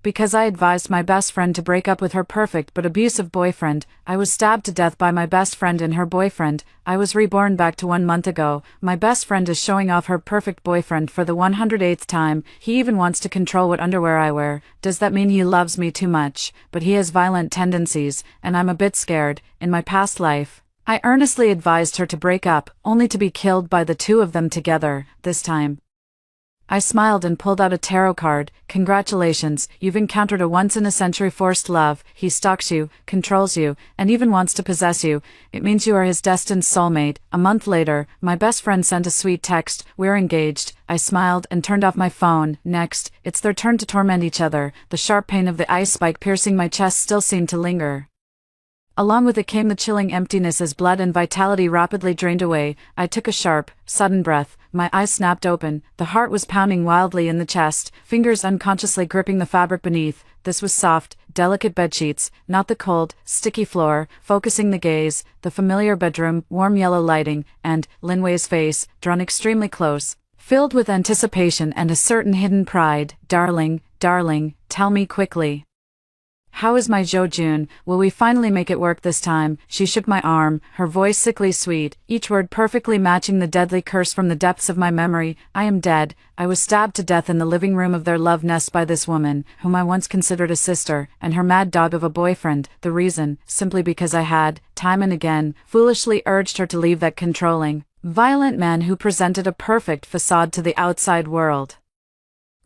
Because I advised my best friend to break up with her perfect but abusive boyfriend, I was stabbed to death by my best friend and her boyfriend. I was reborn back to 1 month ago. My best friend is showing off her perfect boyfriend for the 108th time. He even wants to control what underwear I wear. Does that mean he loves me too much? But he has violent tendencies, and I'm a bit scared. In my past life, I earnestly advised her to break up, only to be killed by the two of them together, this time. I smiled and pulled out a tarot card. Congratulations, you've encountered a once-in-a-century forced love. He stalks you, controls you, and even wants to possess you. It means you are his destined soulmate. A month later, my best friend sent a sweet text. We're engaged. I smiled and turned off my phone. Next, it's their turn to torment each other. The sharp pain of the ice spike piercing my chest still seemed to linger. Along with it came the chilling emptiness as blood and vitality rapidly drained away. I took a sharp, sudden breath. My eyes snapped open. The heart was pounding wildly in the chest, fingers unconsciously gripping the fabric beneath. This was soft, delicate bedsheets, not the cold, sticky floor, focusing the gaze, the familiar bedroom, warm yellow lighting, and Linway's face, drawn extremely close, filled with anticipation and a certain hidden pride. Darling, darling, tell me quickly. How is my Jo-Jun? Will we finally make it work this time? She shook my arm, her voice sickly sweet, each word perfectly matching the deadly curse from the depths of my memory. I am dead. I was stabbed to death in the living room of their love nest by this woman, whom I once considered a sister, and her mad dog of a boyfriend. The reason, simply because I had, time and again, foolishly urged her to leave that controlling, violent man who presented a perfect facade to the outside world.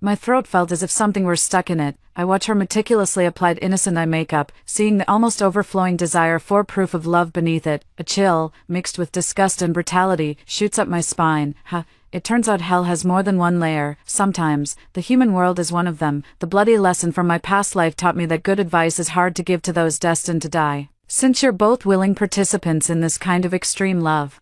My throat felt as if something were stuck in it. I watched her meticulously applied innocent eye makeup, seeing the almost overflowing desire for proof of love beneath it. A chill, mixed with disgust and brutality, shoots up my spine. It turns out hell has more than one layer. Sometimes, the human world is one of them. The bloody lesson from my past life taught me that good advice is hard to give to those destined to die. Since you're both willing participants in this kind of extreme love,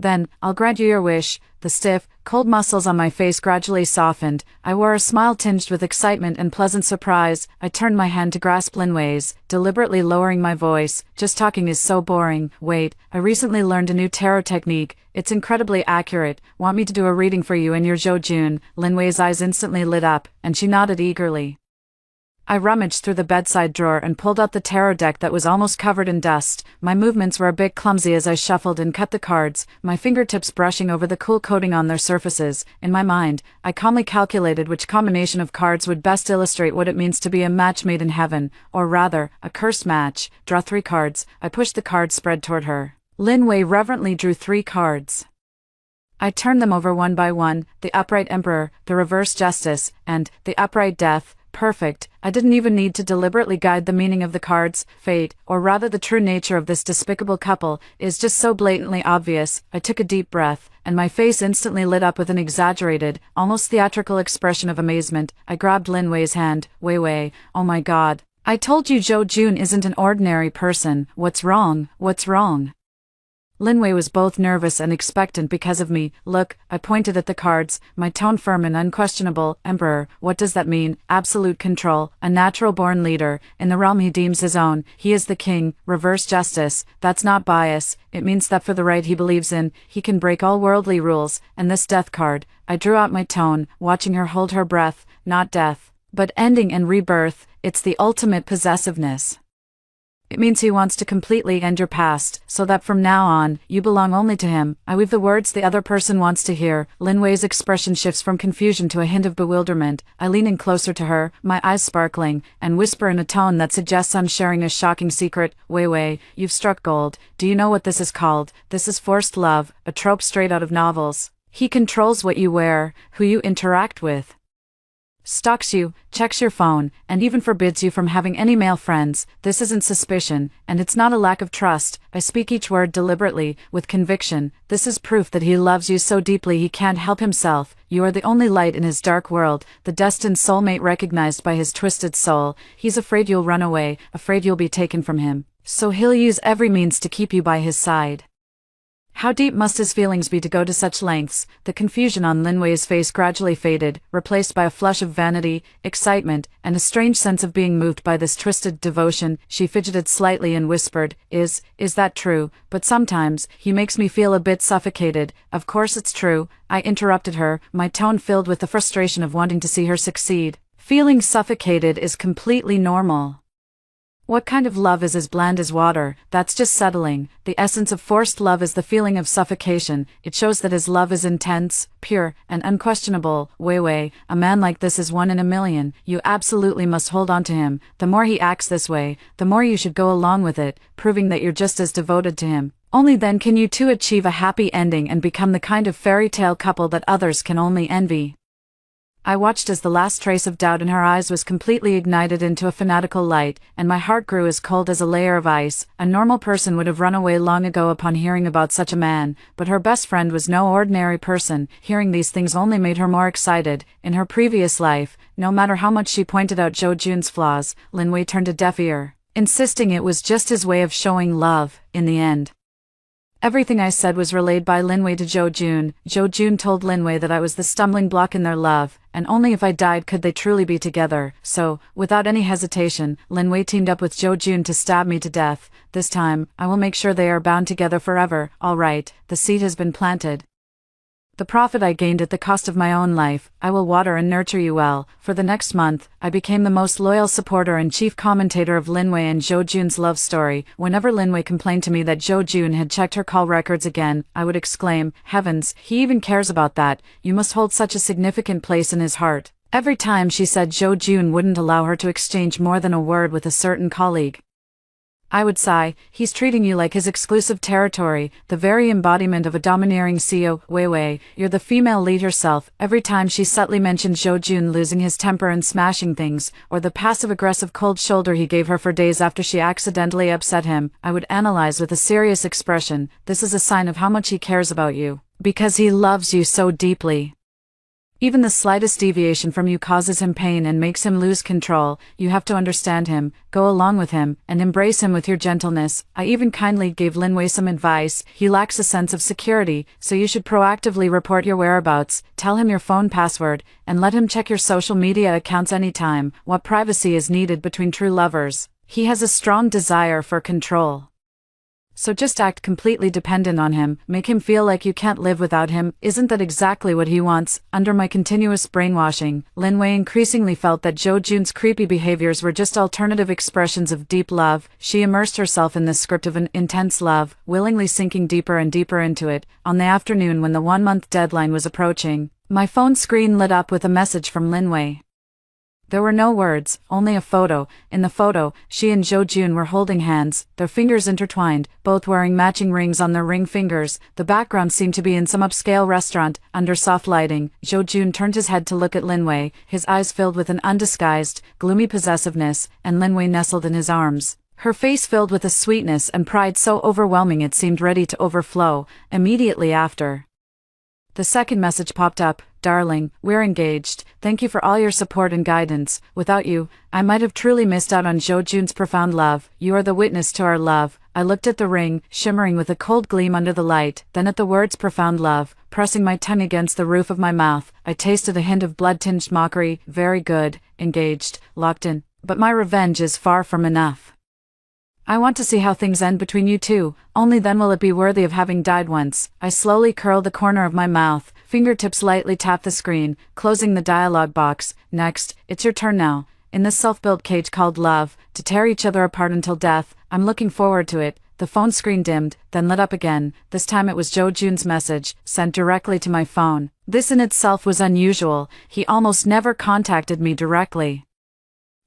then, I'll grant you your wish. The stiff, cold muscles on my face gradually softened. I wore a smile tinged with excitement and pleasant surprise. I turned my hand to grasp Linway's, deliberately lowering my voice. Just talking is so boring. Wait, I recently learned a new tarot technique. It's incredibly accurate. Want me to do a reading for you and your Jo-Jun? Linway's eyes instantly lit up, and she nodded eagerly. I rummaged through the bedside drawer and pulled out the tarot deck that was almost covered in dust. My movements were a bit clumsy as I shuffled and cut the cards, my fingertips brushing over the cool coating on their surfaces. In my mind, I calmly calculated which combination of cards would best illustrate what it means to be a match made in heaven, or rather, a cursed match. Draw 3 cards. I pushed the card spread toward her. Linway reverently drew 3 cards. I turned them over one by one, the upright Emperor, the reverse Justice, and the upright Death. Perfect. I didn't even need to deliberately guide the meaning of the cards. Fate, or rather the true nature of this despicable couple, is just so blatantly obvious. I took a deep breath, and my face instantly lit up with an exaggerated, almost theatrical expression of amazement. I grabbed Linway's hand. Wei, oh my god. I told you Jo-Jun isn't an ordinary person. What's wrong? What's wrong? Linway was both nervous and expectant because of me. Look, I pointed at the cards, my tone firm and unquestionable. Emperor, what does that mean? Absolute control, a natural-born leader, in the realm he deems his own. He is the king. Reverse justice, that's not bias. It means that for the right he believes in, he can break all worldly rules. And this death card, I drew out my tone, watching her hold her breath, not death, but ending and rebirth. It's the ultimate possessiveness. It means he wants to completely end your past, so that from now on, you belong only to him. I weave the words the other person wants to hear. Linway's expression shifts from confusion to a hint of bewilderment. I lean in closer to her, my eyes sparkling, and whisper in a tone that suggests I'm sharing a shocking secret. Wei, you've struck gold. Do you know what this is called? This is forced love, a trope straight out of novels. He controls what you wear, who you interact with, stalks you, checks your phone, and even forbids you from having any male friends. This isn't suspicion, and it's not a lack of trust. I speak each word deliberately, with conviction. This is proof that he loves you so deeply he can't help himself. You are the only light in his dark world, the destined soulmate recognized by his twisted soul. He's afraid you'll run away, afraid you'll be taken from him. So he'll use every means to keep you by his side. How deep must his feelings be to go to such lengths? The confusion on Linway's face gradually faded, replaced by a flush of vanity, excitement, and a strange sense of being moved by this twisted devotion. She fidgeted slightly and whispered, Is that true? But sometimes, he makes me feel a bit suffocated. Of course it's true, I interrupted her, my tone filled with the frustration of wanting to see her succeed. Feeling suffocated is completely normal. What kind of love is as bland as water? That's just settling. The essence of forced love is the feeling of suffocation. It shows that his love is intense, pure, and unquestionable. Wei, a man like this is one in a million. You absolutely must hold on to him. The more he acts this way, the more you should go along with it, proving that you're just as devoted to him. Only then can you two achieve a happy ending and become the kind of fairy tale couple that others can only envy. I watched as the last trace of doubt in her eyes was completely ignited into a fanatical light, and my heart grew as cold as a layer of ice. A normal person would have run away long ago upon hearing about such a man, but her best friend was no ordinary person. Hearing these things only made her more excited. In her previous life, no matter how much she pointed out Jo Jun's flaws, Lin Wei turned a deaf ear, insisting it was just his way of showing love. In the end, everything I said was relayed by Lin Wei to Jo Jun. Jo Jun told Lin Wei that I was the stumbling block in their love, and only if I died could they truly be together. So, without any hesitation, Lin Wei teamed up with Jo Jun to stab me to death. This time, I will make sure they are bound together forever. All right, the seed has been planted. The profit I gained at the cost of my own life, I will water and nurture you well. For the next month, I became the most loyal supporter and chief commentator of Lin Wei and Jo Jun's love story. Whenever Lin Wei complained to me that Jo Jun had checked her call records again, I would exclaim, "Heavens, he even cares about that. You must hold such a significant place in his heart." Every time she said Jo Jun wouldn't allow her to exchange more than a word with a certain colleague, I would sigh, "He's treating you like his exclusive territory, the very embodiment of a domineering CEO. Wei, you're the female lead herself." Every time she subtly mentioned Jo Jun losing his temper and smashing things, or the passive-aggressive cold shoulder he gave her for days after she accidentally upset him, I would analyze with a serious expression, "This is a sign of how much he cares about you, because he loves you so deeply. Even the slightest deviation from you causes him pain and makes him lose control. You have to understand him, go along with him, and embrace him with your gentleness." I even kindly gave Lin Wei some advice. "He lacks a sense of security, so you should proactively report your whereabouts, tell him your phone password, and let him check your social media accounts anytime." What privacy is needed between true lovers? He has a strong desire for control. So just act completely dependent on him, make him feel like you can't live without him. Isn't that exactly what he wants? Under my continuous brainwashing, Lin Wei increasingly felt that Jo Jun's creepy behaviors were just alternative expressions of deep love. She immersed herself in this script of an intense love, willingly sinking deeper and deeper into it. On the afternoon when the 1-month deadline was approaching, my phone screen lit up with a message from Lin Wei. There were no words, only a photo. In the photo, she and Jo Jun were holding hands, their fingers intertwined, both wearing matching rings on their ring fingers. The background seemed to be in some upscale restaurant, under soft lighting. Jo Jun turned his head to look at Lin Wei, his eyes filled with an undisguised, gloomy possessiveness, and Lin Wei nestled in his arms, her face filled with a sweetness and pride so overwhelming it seemed ready to overflow. Immediately after, the second message popped up. "Darling, we're engaged. Thank you for all your support and guidance. Without you, I might have truly missed out on Jo Jun's profound love. You are the witness to our love." I looked at the ring, shimmering with a cold gleam under the light, then at the words "profound love." Pressing my tongue against the roof of my mouth, I tasted a hint of blood-tinged mockery. Very good, engaged, locked in. But my revenge is far from enough. I want to see how things end between you two, only then will it be worthy of having died once. I slowly curled the corner of my mouth, fingertips lightly tapped the screen, closing the dialog box. "Next, it's your turn now. In this self-built cage called love, to tear each other apart until death. I'm looking forward to it." The phone screen dimmed, then lit up again. This time it was Jo Jun's message, sent directly to my phone. This in itself was unusual. He almost never contacted me directly.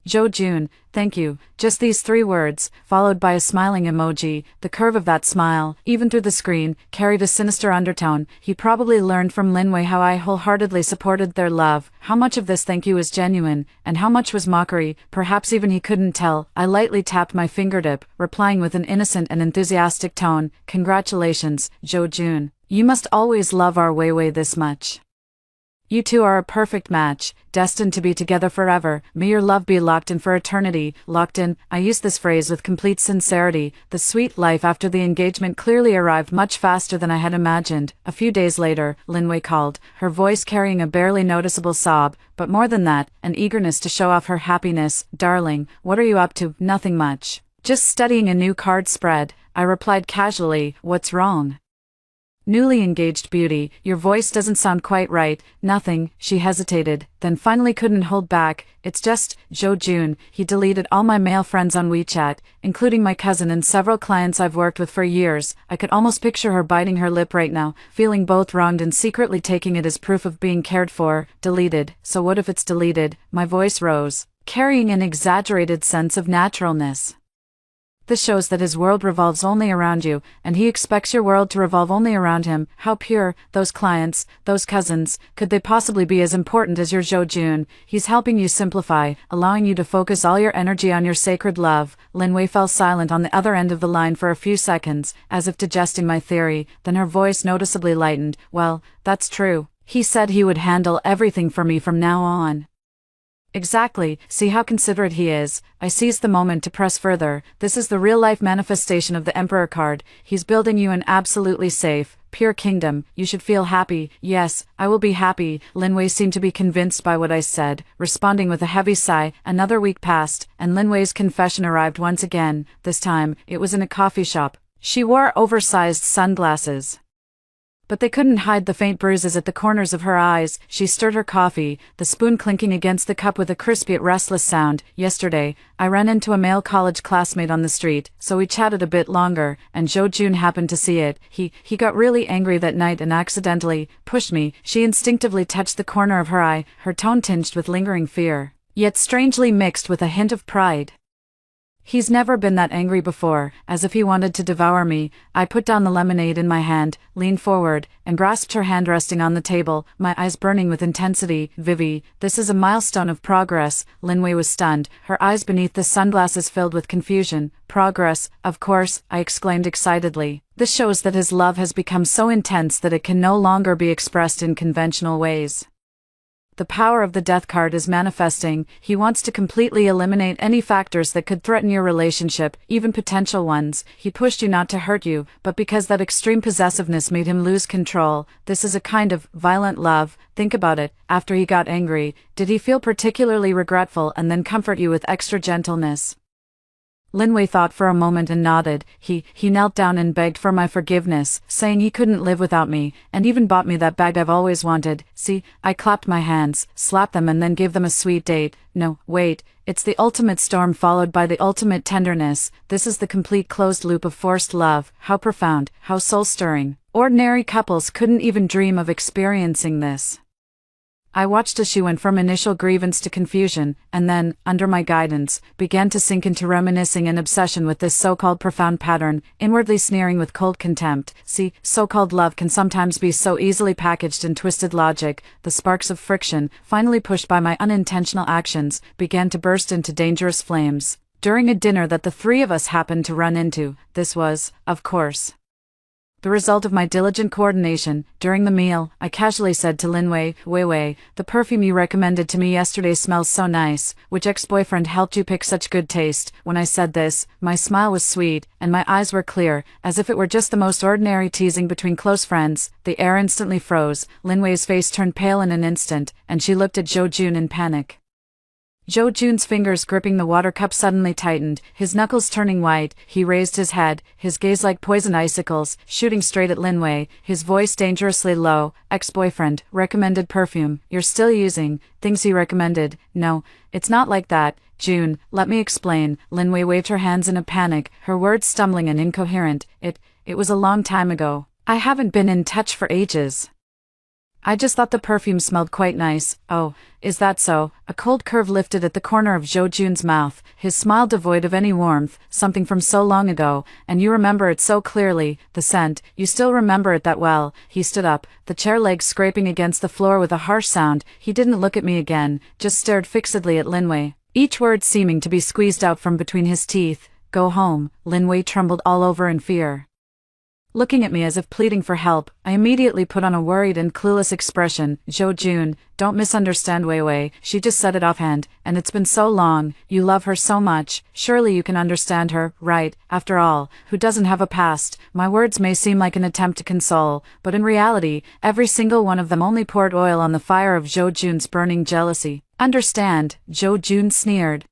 "Jo Jun, thank you." Just these 3 words, followed by a smiling emoji. The curve of that smile, even through the screen, carried a sinister undertone. He probably learned from Lin Wei how I wholeheartedly supported their love. How much of this thank you was genuine, and how much was mockery? Perhaps even he couldn't tell. I lightly tapped my fingertip, replying with an innocent and enthusiastic tone, "Congratulations, Jo Jun. You must always love our Wei this much. You two are a perfect match, destined to be together forever. May your love be locked in for eternity." Locked in, I used this phrase with complete sincerity. The sweet life after the engagement clearly arrived much faster than I had imagined. A few days later, Lin Wei called, her voice carrying a barely noticeable sob, but more than that, an eagerness to show off her happiness. "Darling, what are you up to?" "Nothing much. Just studying a new card spread." I replied casually, "What's wrong?" Newly engaged beauty, your voice doesn't sound quite right. Nothing, she hesitated, then finally couldn't hold back. It's just, Joe June. He deleted all my male friends on WeChat, including my cousin and several clients I've worked with for years. I could almost picture her biting her lip right now, feeling both wronged and secretly taking it as proof of being cared for. Deleted. So what if it's deleted? My voice rose, carrying an exaggerated sense of naturalness. This shows that his world revolves only around you, and he expects your world to revolve only around him. How pure, those clients, those cousins, could they possibly be as important as your Joe June? He's helping you simplify, allowing you to focus all your energy on your sacred love. Linway fell silent on the other end of the line for a few seconds, as if digesting my theory, then her voice noticeably lightened. Well, that's true. He said he would handle everything for me from now on. Exactly, see how considerate he is. I seized the moment to press further. This is the real-life manifestation of the Emperor card. He's building you an absolutely safe, pure kingdom. You should feel happy. Yes, I will be happy. Linway seemed to be convinced by what I said, responding with a heavy sigh. Another week passed, and Linway's confession arrived once again. This time, it was in a coffee shop. She wore oversized sunglasses, but they couldn't hide the faint bruises at the corners of her eyes. She stirred her coffee, the spoon clinking against the cup with a crispy yet restless sound. Yesterday, I ran into a male college classmate on the street, so we chatted a bit longer, and Joe June happened to see it. He got really angry that night and accidentally pushed me. She instinctively touched the corner of her eye, her tone tinged with lingering fear, yet strangely mixed with a hint of pride. He's never been that angry before, as if he wanted to devour me. I put down the lemonade in my hand, leaned forward, and grasped her hand resting on the table, my eyes burning with intensity. Vivi, this is a milestone of progress. Linway was stunned, her eyes beneath the sunglasses filled with confusion. Progress, of course, I exclaimed excitedly. This shows that his love has become so intense that it can no longer be expressed in conventional ways. The power of the death card is manifesting. He wants to completely eliminate any factors that could threaten your relationship, even potential ones. He pushed you not to hurt you, but because that extreme possessiveness made him lose control. This is a kind of violent love. Think about it. After he got angry, did he feel particularly regretful and then comfort you with extra gentleness? Linway thought for a moment and nodded. He knelt down and begged for my forgiveness, saying he couldn't live without me, and even bought me that bag I've always wanted. See, I clapped my hands, slapped them and then gave them a sweet date. No, wait, it's the ultimate storm followed by the ultimate tenderness. This is the complete closed loop of forced love. How profound, how soul-stirring. Ordinary couples couldn't even dream of experiencing this. I watched as she went from initial grievance to confusion, and then, under my guidance, began to sink into reminiscing and obsession with this so-called profound pattern, inwardly sneering with cold contempt. See, so-called love can sometimes be so easily packaged in twisted logic. The sparks of friction, finally pushed by my unintentional actions, began to burst into dangerous flames. During a dinner that the three of us happened to run into, this was, of course, the result of my diligent coordination. During the meal, I casually said to Linway, Wei, the perfume you recommended to me yesterday smells so nice. Which ex-boyfriend helped you pick such good taste? When I said this, my smile was sweet, and my eyes were clear, as if it were just the most ordinary teasing between close friends. The air instantly froze. Linway's face turned pale in an instant, and she looked at Joe June in panic. Joe June's fingers gripping the water cup suddenly tightened, his knuckles turning white. He raised his head, his gaze like poison icicles, shooting straight at Linway, his voice dangerously low. Ex-boyfriend, recommended perfume, you're still using, things he recommended. No, it's not like that. June, let me explain. Linway waved her hands in a panic, her words stumbling and incoherent. It was a long time ago. I haven't been in touch for ages. I just thought the perfume smelled quite nice. Oh, is that so? A cold curve lifted at the corner of Joe June's mouth, his smile devoid of any warmth, something from so long ago, and you remember it so clearly, the scent, you still remember it that well. He stood up, the chair legs scraping against the floor with a harsh sound. He didn't look at me again, just stared fixedly at Linway, each word seeming to be squeezed out from between his teeth. Go home. Linway trembled all over in fear, looking at me as if pleading for help. I immediately put on a worried and clueless expression. Joe June, don't misunderstand Wei. She just said it offhand, and it's been so long. You love her so much. Surely you can understand her, right? After all, who doesn't have a past? My words may seem like an attempt to console, but in reality, every single one of them only poured oil on the fire of Joe June's burning jealousy. Understand? Joe June sneered.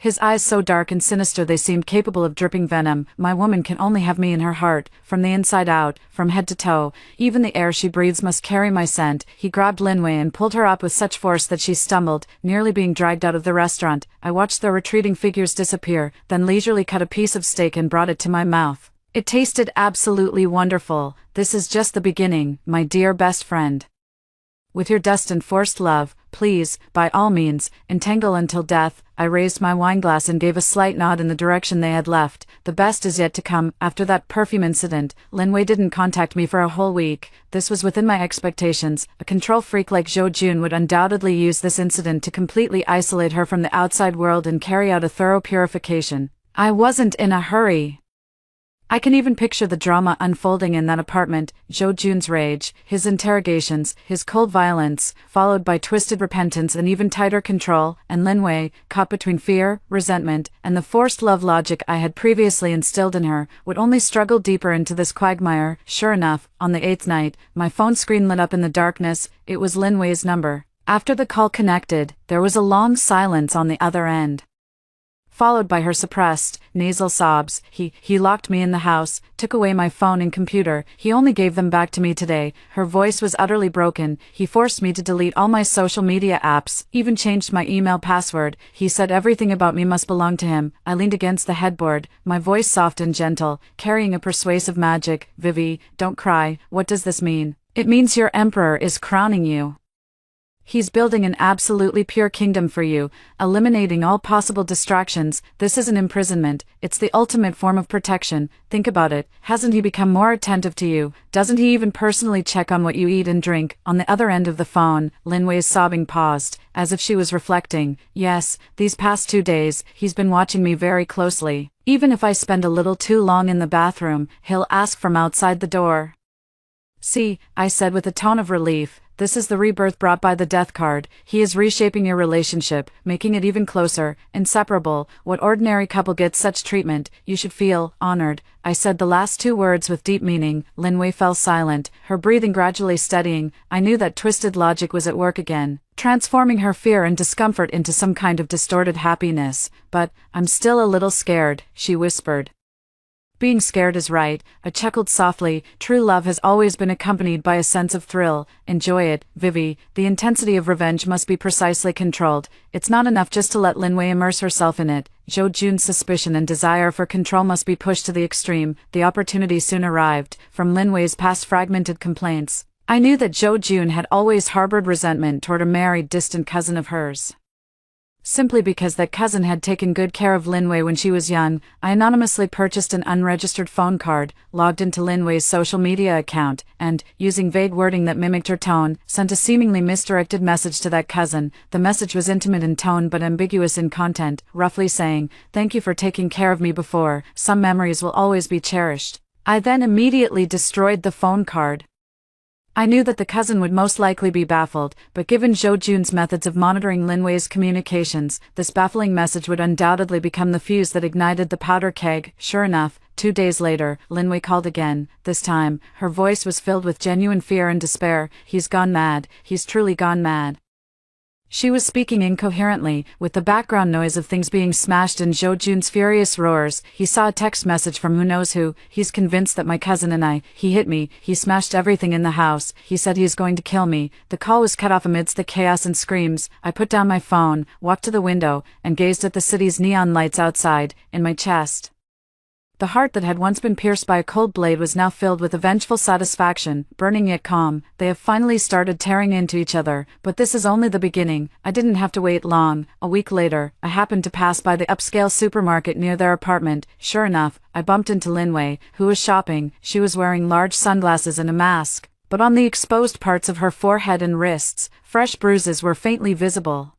His eyes so dark and sinister they seemed capable of dripping venom. My woman can only have me in her heart, from the inside out, from head to toe. Even the air she breathes must carry my scent. He grabbed Linway and pulled her up with such force that she stumbled, nearly being dragged out of the restaurant. I watched their retreating figures disappear, then leisurely cut a piece of steak and brought it to my mouth. It tasted absolutely wonderful. This is just the beginning, my dear best friend. With your destined forced love, please, by all means, entangle until death. I raised my wineglass and gave a slight nod in the direction they had left. The best is yet to come. After that perfume incident, Linway didn't contact me for a whole week. This was within my expectations. A control freak like Zhou Jun would undoubtedly use this incident to completely isolate her from the outside world and carry out a thorough purification. I wasn't in a hurry. I can even picture the drama unfolding in that apartment, Zhou Jun's rage, his interrogations, his cold violence, followed by twisted repentance and even tighter control, and Linway, caught between fear, resentment, and the forced love logic I had previously instilled in her, would only struggle deeper into this quagmire. Sure enough, on the 8th night, my phone screen lit up in the darkness. It was Linway's number. After the call connected, there was a long silence on the other end, followed by her suppressed, nasal sobs. He locked me in the house, took away my phone and computer. He only gave them back to me today. Her voice was utterly broken. He forced me to delete all my social media apps, even changed my email password. He said everything about me must belong to him. I leaned against the headboard, my voice soft and gentle, carrying a persuasive magic. Vivi, don't cry. What does this mean? It means your emperor is crowning you. He's building an absolutely pure kingdom for you, eliminating all possible distractions. This isn't imprisonment, it's the ultimate form of protection. Think about it. Hasn't he become more attentive to you? Doesn't he even personally check on what you eat and drink? On the other end of the phone, Linway's sobbing paused, as if she was reflecting. Yes, these past 2 days, he's been watching me very closely. Even if I spend a little too long in the bathroom, he'll ask from outside the door. See, I said with a tone of relief, this is the rebirth brought by the death card. He is reshaping your relationship, making it even closer, inseparable. What ordinary couple gets such treatment? You should feel honored. I said the last 2 words with deep meaning. Linway fell silent, her breathing gradually steadying. I knew that twisted logic was at work again, transforming her fear and discomfort into some kind of distorted happiness. But, I'm still a little scared, she whispered. Being scared is right, I chuckled softly. True love has always been accompanied by a sense of thrill. Enjoy it, Vivi. The intensity of revenge must be precisely controlled. It's not enough just to let Linway immerse herself in it. Zhou Jun's suspicion and desire for control must be pushed to the extreme. The opportunity soon arrived. From Linway's past fragmented complaints, I knew that Zhou Jun had always harbored resentment toward a married distant cousin of hers. Simply because that cousin had taken good care of Linway when she was young, I anonymously purchased an unregistered phone card, logged into Linway's social media account, and, using vague wording that mimicked her tone, sent a seemingly misdirected message to that cousin. The message was intimate in tone but ambiguous in content, roughly saying, "Thank you for taking care of me before. Some memories will always be cherished." I then immediately destroyed the phone card. I knew that the cousin would most likely be baffled, but given Zhou Jun's methods of monitoring Linway's communications, this baffling message would undoubtedly become the fuse that ignited the powder keg. Sure enough, 2 days later, Linway called again. This time, her voice was filled with genuine fear and despair. "He's gone mad. He's truly gone mad." She was speaking incoherently, with the background noise of things being smashed and Zhou Jun's furious roars. "He saw a text message from who knows who. He's convinced that my cousin he hit me, he smashed everything in the house, he said he is going to kill me." The call was cut off amidst the chaos and screams. I put down my phone, walked to the window, and gazed at the city's neon lights outside. In my chest, the heart that had once been pierced by a cold blade was now filled with a vengeful satisfaction, burning yet calm. They have finally started tearing into each other, but this is only the beginning. I didn't have to wait long. A week later, I happened to pass by the upscale supermarket near their apartment. Sure enough, I bumped into Linway, who was shopping. She was wearing large sunglasses and a mask, but on the exposed parts of her forehead and wrists, fresh bruises were faintly visible.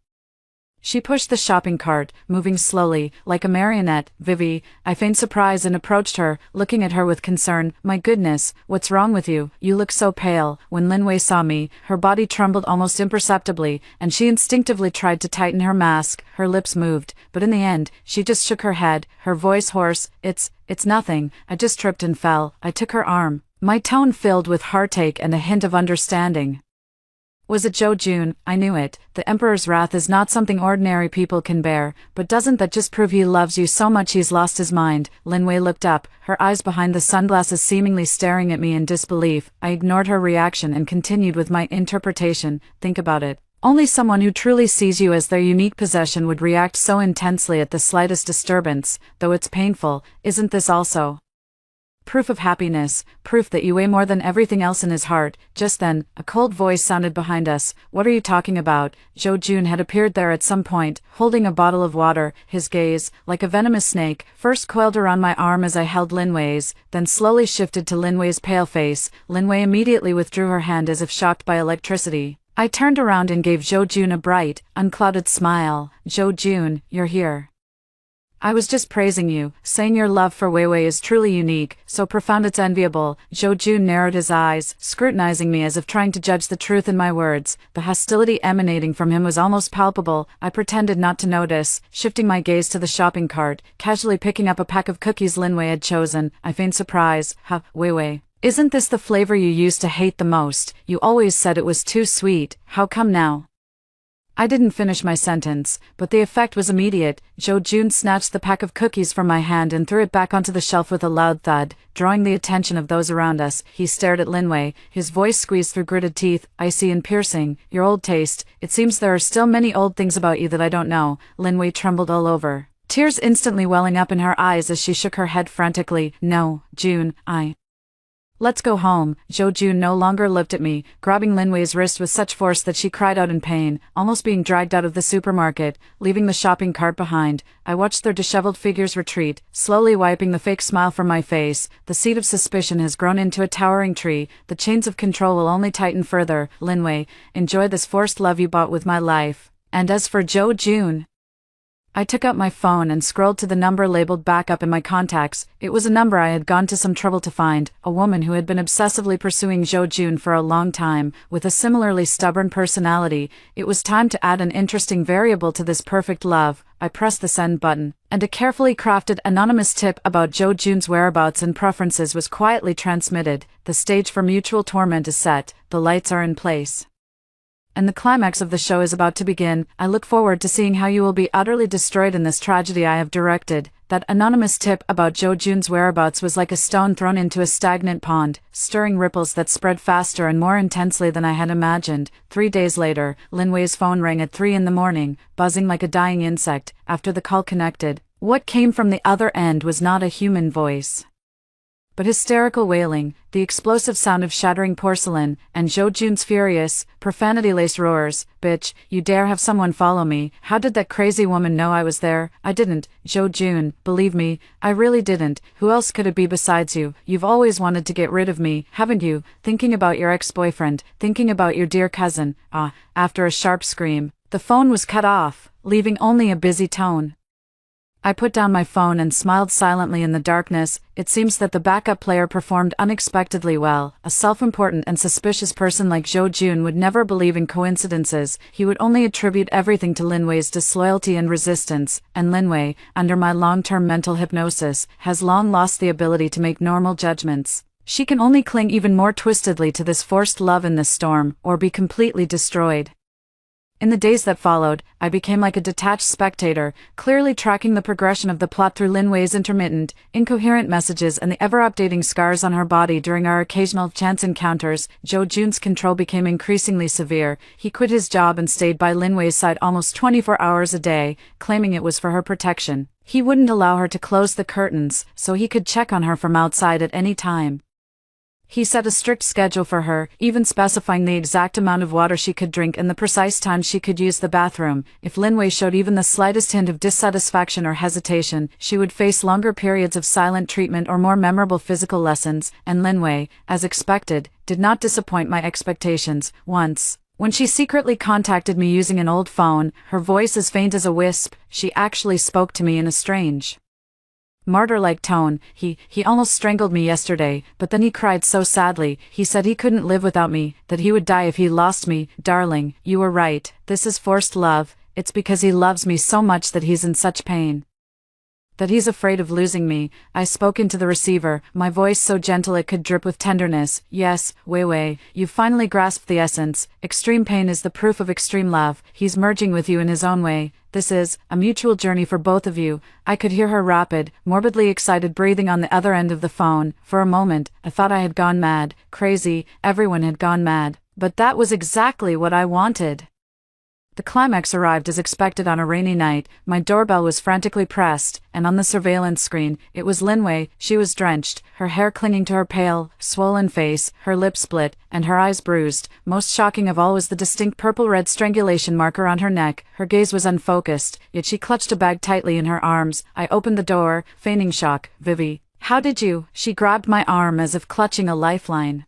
She pushed the shopping cart, moving slowly, like a marionette. "Vivi," I feigned surprise and approached her, looking at her with concern. "My goodness, what's wrong with you? You look so pale." When Linway saw me, her body trembled almost imperceptibly, and she instinctively tried to tighten her mask. Her lips moved, but in the end, she just shook her head, her voice hoarse. It's nothing. I just tripped and fell." I took her arm, my tone filled with heartache and a hint of understanding. Was it Zhou Jun? I knew it. The Emperor's wrath is not something ordinary people can bear, but doesn't that just prove he loves you so much he's lost his mind? Lin Wei looked up, her eyes behind the sunglasses seemingly staring at me in disbelief. I ignored her reaction and continued with my interpretation. Think about it. Only someone who truly sees you as their unique possession would react so intensely at the slightest disturbance, though it's painful. Isn't this also proof of happiness, proof that you weigh more than everything else in his heart? Just then, a cold voice sounded behind us. What are you talking about? Zhou Jun had appeared there at some point, holding a bottle of water. His gaze, like a venomous snake, first coiled around my arm as I held Lin Wei's, then slowly shifted to Lin Wei's pale face. Lin Wei immediately withdrew her hand as if shocked by electricity. I turned around and gave Zhou Jun a bright, unclouded smile. Zhou Jun, you're here. I was just praising you, saying your love for Wei Wei is truly unique, so profound it's enviable. Zhou Jun narrowed his eyes, scrutinizing me as if trying to judge the truth in my words. The hostility emanating from him was almost palpable. I pretended not to notice, shifting my gaze to the shopping cart, casually picking up a pack of cookies Lin Wei had chosen. I feigned surprise. Wei Wei. Isn't this the flavor you used to hate the most? You always said it was too sweet. How come now? I didn't finish my sentence, but the effect was immediate. Zhou Jun snatched the pack of cookies from my hand and threw it back onto the shelf with a loud thud, drawing the attention of those around us. He stared at Lin Wei, his voice squeezed through gritted teeth, icy and piercing. Your old taste. It seems there are still many old things about you that I don't know. Lin Wei trembled all over, tears instantly welling up in her eyes as she shook her head frantically. No, Jun, Let's go home. Zhou Jun no longer looked at me, grabbing Lin Wei's wrist with such force that she cried out in pain, almost being dragged out of the supermarket, leaving the shopping cart behind. I watched their disheveled figures retreat, slowly wiping the fake smile from my face. The seed of suspicion has grown into a towering tree. The chains of control will only tighten further. Lin Wei, enjoy this forced love you bought with my life. And as for Zhou Jun, I took out my phone and scrolled to the number labeled backup in my contacts. It was a number I had gone to some trouble to find, a woman who had been obsessively pursuing Zhou Jun for a long time, with a similarly stubborn personality. It was time to add an interesting variable to this perfect love. I pressed the send button, and a carefully crafted anonymous tip about Zhou Jun's whereabouts and preferences was quietly transmitted. The stage for mutual torment is set, the lights are in place, and the climax of the show is about to begin. I look forward to seeing how you will be utterly destroyed in this tragedy I have directed. That anonymous tip about Zhou Jun's whereabouts was like a stone thrown into a stagnant pond, stirring ripples that spread faster and more intensely than I had imagined. 3 days later, Lin Wei's phone rang at 3 in the morning, buzzing like a dying insect. After the call connected, what came from the other end was not a human voice, but hysterical wailing, the explosive sound of shattering porcelain, and Zhou Jun's furious, profanity-laced roars. Bitch, you dare have someone follow me? How did that crazy woman know I was there? I didn't, Zhou Jun, believe me, I really didn't. Who else could it be besides you? You've always wanted to get rid of me, haven't you? Thinking about your ex-boyfriend, thinking about your dear cousin. After a sharp scream, the phone was cut off, leaving only a busy tone. I put down my phone and smiled silently in the darkness. It seems that the backup player performed unexpectedly well. A self-important and suspicious person like Zhou Jun would never believe in coincidences. He would only attribute everything to Lin Wei's disloyalty and resistance, and Lin Wei, under my long-term mental hypnosis, has long lost the ability to make normal judgments. She can only cling even more twistedly to this forced love in this storm, or be completely destroyed. In the days that followed, I became like a detached spectator, clearly tracking the progression of the plot through Lin Wei's intermittent, incoherent messages and the ever-updating scars on her body during our occasional chance encounters. Zhou Jun's control became increasingly severe. He quit his job and stayed by Lin Wei's side almost 24 hours a day, claiming it was for her protection. He wouldn't allow her to close the curtains, so he could check on her from outside at any time. He set a strict schedule for her, even specifying the exact amount of water she could drink and the precise time she could use the bathroom. If Lin Wei showed even the slightest hint of dissatisfaction or hesitation, she would face longer periods of silent treatment or more memorable physical lessons, and Lin Wei, as expected, did not disappoint my expectations. Once, when she secretly contacted me using an old phone, her voice as faint as a wisp, she actually spoke to me in a strange, martyr-like tone. He almost strangled me yesterday, but then he cried so sadly. He said he couldn't live without me, that he would die if he lost me. Darling, you were right. This is forced love. It's because he loves me so much that he's in such pain. that he's afraid of losing me. I spoke into the receiver, my voice so gentle it could drip with tenderness. Yes, Wei Wei, you've finally grasped the essence. Extreme pain is the proof of extreme love. He's merging with you in his own way. This is a mutual journey for both of you. I could hear her rapid, morbidly excited breathing on the other end of the phone. For a moment, I thought I had gone mad. Crazy, everyone had gone mad. But that was exactly what I wanted. The climax arrived as expected on a rainy night. My doorbell was frantically pressed, and on the surveillance screen, it was Linwei. She was drenched, her hair clinging to her pale, swollen face, her lips split, and her eyes bruised. Most shocking of all was the distinct purple-red strangulation mark around her neck. Her gaze was unfocused, yet she clutched a bag tightly in her arms. I opened the door, feigning shock. Vivi, how did you? She grabbed my arm as if clutching a lifeline.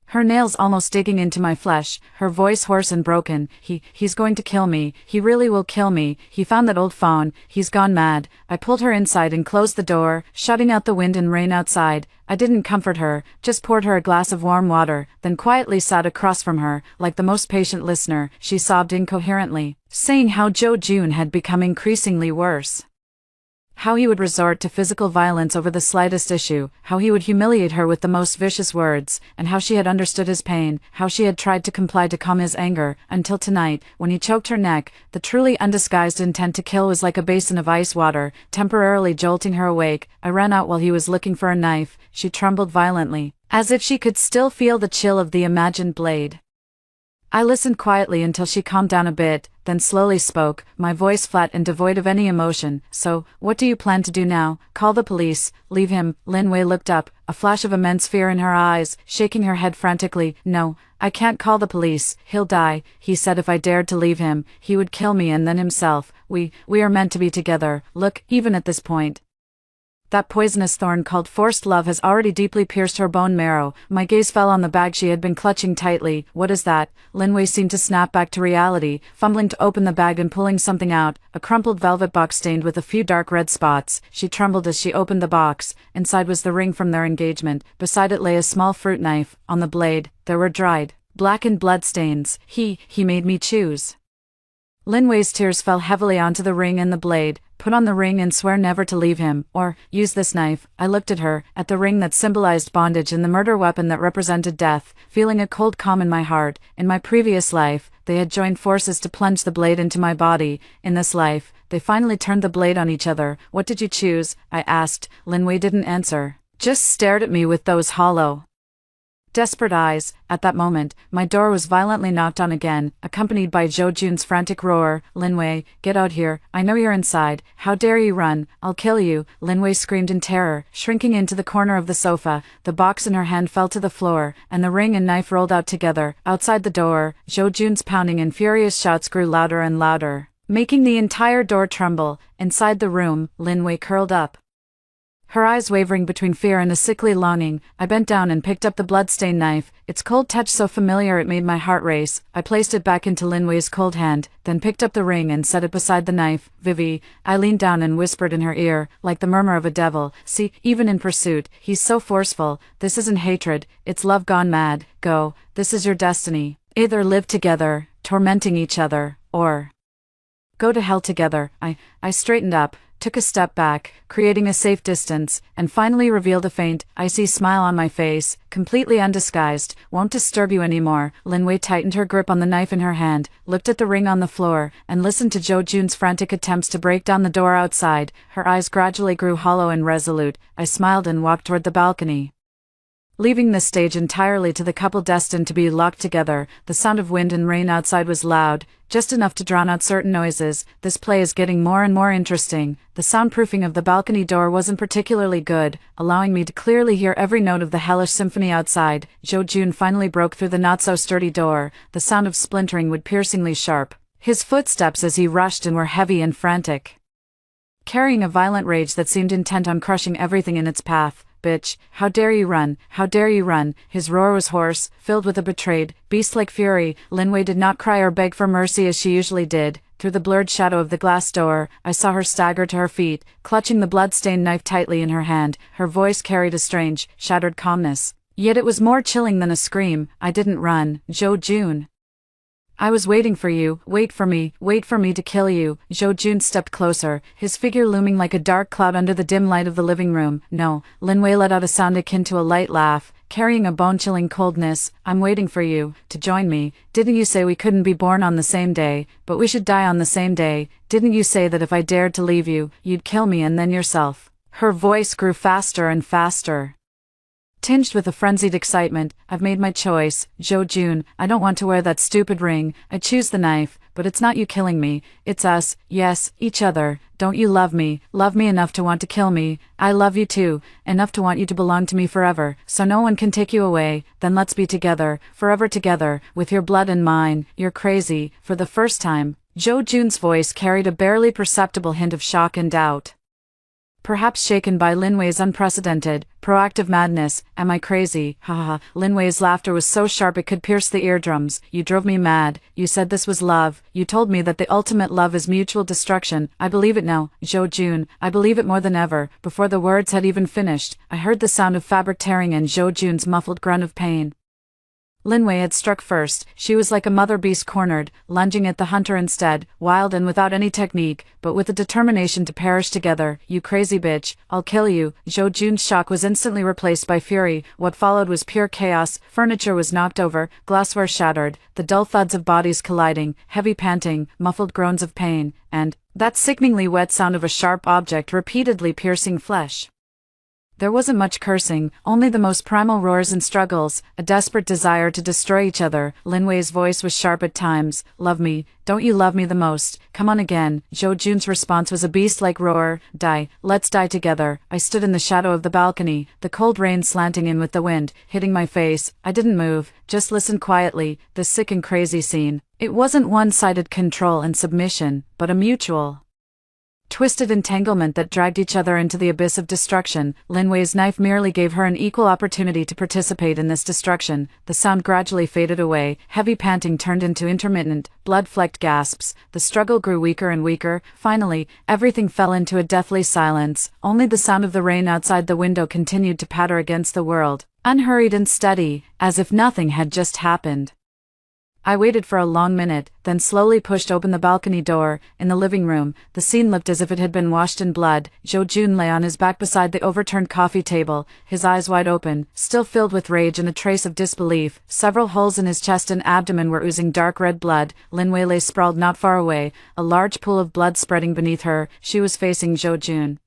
Her nails almost digging into my flesh, her voice hoarse and broken. He's going to kill me. He really will kill me. He found that old phone. He's gone mad. I pulled her inside and closed the door, shutting out the wind and rain outside. I didn't comfort her, just poured her a glass of warm water, then quietly sat across from her, like the most patient listener. She sobbed incoherently, saying how Joe June had become increasingly worse. How he would resort to physical violence over the slightest issue, how he would humiliate her with the most vicious words, and how she had understood his pain, how she had tried to comply to calm his anger, until tonight, when he choked her neck, the truly undisguised intent to kill was like a basin of ice water, temporarily jolting her awake. I ran out while he was looking for a knife. She trembled violently, as if she could still feel the chill of the imagined blade. I listened quietly until she calmed down a bit, then slowly spoke, my voice flat and devoid of any emotion. So, what do you plan to do now? Call the police? Leave him? Linwei looked up, a flash of immense fear in her eyes, shaking her head frantically. No, I can't call the police. He'll die. He said if I dared to leave him, he would kill me and then himself. We are meant to be together. Look, even at this point, that poisonous thorn called forced love has already deeply pierced her bone marrow. My gaze fell on the bag she had been clutching tightly. What is that? Linwei seemed to snap back to reality, fumbling to open the bag and pulling something out, a crumpled velvet box stained with a few dark red spots. She trembled as she opened the box. Inside was the ring from their engagement. Beside it lay a small fruit knife. On the blade, there were dried, blackened blood stains. He made me choose. Linwei's tears fell heavily onto the ring and the blade. Put on the ring and swear never to leave him, or use this knife. I looked at her, at the ring that symbolized bondage and the murder weapon that represented death, feeling a cold calm in my heart. In my previous life, they had joined forces to plunge the blade into my body. In this life, they finally turned the blade on each other. What did you choose? I asked. Linwei didn't answer, just stared at me with those hollow, desperate eyes. At that moment, my door was violently knocked on again, accompanied by Zhou Jun's frantic roar. Linwei, get out here. I know you're inside. How dare you run? I'll kill you. Linwei screamed in terror, shrinking into the corner of the sofa. The box in her hand fell to the floor, and the ring and knife rolled out together. Outside the door, Zhou Jun's pounding and furious shouts grew louder and louder, making the entire door tremble. Inside the room, Linwei curled up, her eyes wavering between fear and a sickly longing. I bent down and picked up the blood-stained knife, its cold touch so familiar it made my heart race. I placed it back into Linwei's cold hand, then picked up the ring and set it beside the knife. Vivi, I leaned down and whispered in her ear, like the murmur of a devil. See, even in pursuit, he's so forceful. This isn't hatred, it's love gone mad. Go, this is your destiny. Either live together, tormenting each other, or go to hell together. I straightened up, took a step back, creating a safe distance, and finally revealed a faint, icy smile on my face, completely undisguised. Won't disturb you anymore. Linwei tightened her grip on the knife in her hand, looked at the ring on the floor, and listened to Zhou Jun's frantic attempts to break down the door outside. Her eyes gradually grew hollow and resolute. I smiled and walked toward the balcony, leaving the stage entirely to the couple destined to be locked together. The sound of wind and rain outside was loud, just enough to drown out certain noises. This play is getting more and more interesting. The soundproofing of the balcony door wasn't particularly good, allowing me to clearly hear every note of the hellish symphony outside. Zhou Jun finally broke through the not-so-sturdy door. The sound of splintering would piercingly sharp. His footsteps as he rushed in were heavy and frantic, carrying a violent rage that seemed intent on crushing everything in its path. Bitch, how dare you run? How dare you run? His roar was hoarse, filled with a betrayed, beast-like fury. Linwei did not cry or beg for mercy as she usually did. Through the blurred shadow of the glass door, I saw her stagger to her feet, clutching the blood-stained knife tightly in her hand. Her voice carried a strange, shattered calmness. Yet it was more chilling than a scream. I didn't run, Zhou Jun. I was waiting for you, wait for me to kill you. Zhou Jun stepped closer, his figure looming like a dark cloud under the dim light of the living room. No, Lin Wei let out a sound akin to a light laugh, carrying a bone-chilling coldness. I'm waiting for you to join me. Didn't you say we couldn't be born on the same day, but we should die on the same day? Didn't you say that if I dared to leave you, you'd kill me and then yourself? Her voice grew faster and faster, tinged with a frenzied excitement. I've made my choice, Zhou Jun. I don't want to wear that stupid ring. I choose the knife, but it's not you killing me. It's us, yes, each other. Don't you love me enough to want to kill me? I love you too, enough to want you to belong to me forever, so no one can take you away. Then let's be together, forever together, with your blood and mine. You're crazy. For the first time, Zhou Jun's voice carried a barely perceptible hint of shock and doubt, perhaps shaken by Lin Wei's unprecedented, proactive madness. Am I crazy? Ha ha ha. Lin Wei's laughter was so sharp it could pierce the eardrums. You drove me mad. You said this was love. You told me that the ultimate love is mutual destruction. I believe it now, Zhou Jun. I believe it more than ever. Before the words had even finished, I heard the sound of fabric tearing and Zhou Jun's muffled grunt of pain. Lin Wei had struck first. She was like a mother beast cornered, lunging at the hunter instead, wild and without any technique, but with the determination to perish together. You crazy bitch, I'll kill you. Zhou Jun's shock was instantly replaced by fury. What followed was pure chaos. Furniture was knocked over, glassware shattered, the dull thuds of bodies colliding, heavy panting, muffled groans of pain, and that sickeningly wet sound of a sharp object repeatedly piercing flesh. There wasn't much cursing, only the most primal roars and struggles, a desperate desire to destroy each other. Lin Wei's voice was sharp at times. Love me, don't you love me the most? Come on again. Zhou Jun's response was a beast-like roar. Die, let's die together. I stood in the shadow of the balcony, the cold rain slanting in with the wind, hitting my face. I didn't move, just listened quietly. The sick and crazy scene. It wasn't one-sided control and submission, but a mutual, twisted entanglement that dragged each other into the abyss of destruction. Lin Wei's knife merely gave her an equal opportunity to participate in this destruction. The sound gradually faded away, heavy panting turned into intermittent, blood-flecked gasps. The struggle grew weaker and weaker. Finally, everything fell into a deathly silence. Only the sound of the rain outside the window continued to patter against the world, unhurried and steady, as if nothing had just happened. I waited for a long minute, then slowly pushed open the balcony door. In the living room, the scene looked as if it had been washed in blood. Zhou Jun lay on his back beside the overturned coffee table, his eyes wide open, still filled with rage and a trace of disbelief. Several holes in his chest and abdomen were oozing dark red blood. Lin Wei lay sprawled not far away, a large pool of blood spreading beneath her. She was facing Zhou Jun,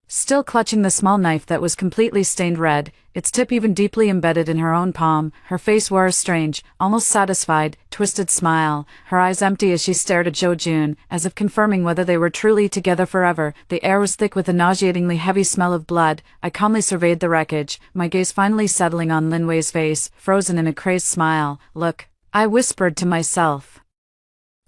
still clutching the small knife that was completely stained red, its tip even deeply embedded in her own palm. Her face wore a strange, almost satisfied, twisted smile, her eyes empty as she stared at Zhou Jun, as if confirming whether they were truly together forever. The air was thick with a nauseatingly heavy smell of blood. I calmly surveyed the wreckage, my gaze finally settling on Lin Wei's face, frozen in a crazed smile. Look, I whispered to myself,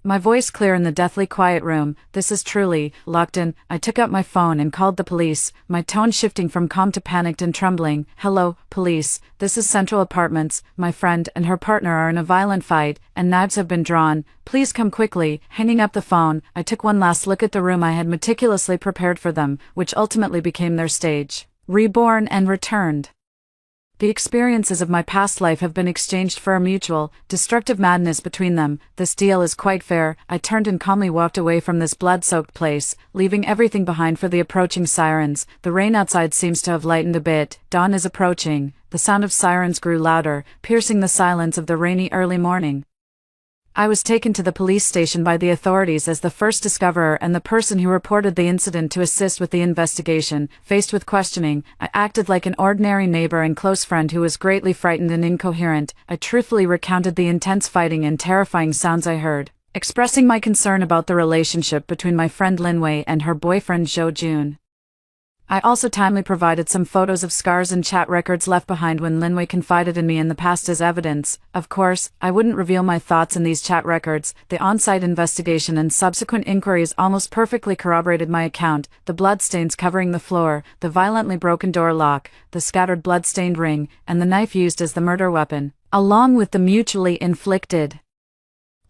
my voice clear in the deathly quiet room. This is truly locked in. I took out my phone and called the police, my tone shifting from calm to panicked and trembling. Hello, police. This is Central Apartments. My friend and her partner are in a violent fight, and knives have been drawn. Please come quickly. Hanging up the phone, I took one last look at the room I had meticulously prepared for them, which ultimately became their stage. Reborn and returned. The experiences of my past life have been exchanged for a mutual, destructive madness between them. This deal is quite fair. I turned and calmly walked away from this blood-soaked place, leaving everything behind for the approaching sirens. The rain outside seems to have lightened a bit. Dawn is approaching. The sound of sirens grew louder, piercing the silence of the rainy early morning. I was taken to the police station by the authorities as the first discoverer and the person who reported the incident to assist with the investigation. Faced with questioning, I acted like an ordinary neighbor and close friend who was greatly frightened and incoherent. I truthfully recounted the intense fighting and terrifying sounds I heard, expressing my concern about the relationship between my friend Lin Wei and her boyfriend Zhou Jun. I also timely provided some photos of scars and chat records left behind when Lin Wei confided in me in the past as evidence. Of course, I wouldn't reveal my thoughts in these chat records. The on-site investigation and subsequent inquiries almost perfectly corroborated my account. The bloodstains covering the floor, the violently broken door lock, the scattered blood-stained ring, and the knife used as the murder weapon, along with the mutually inflicted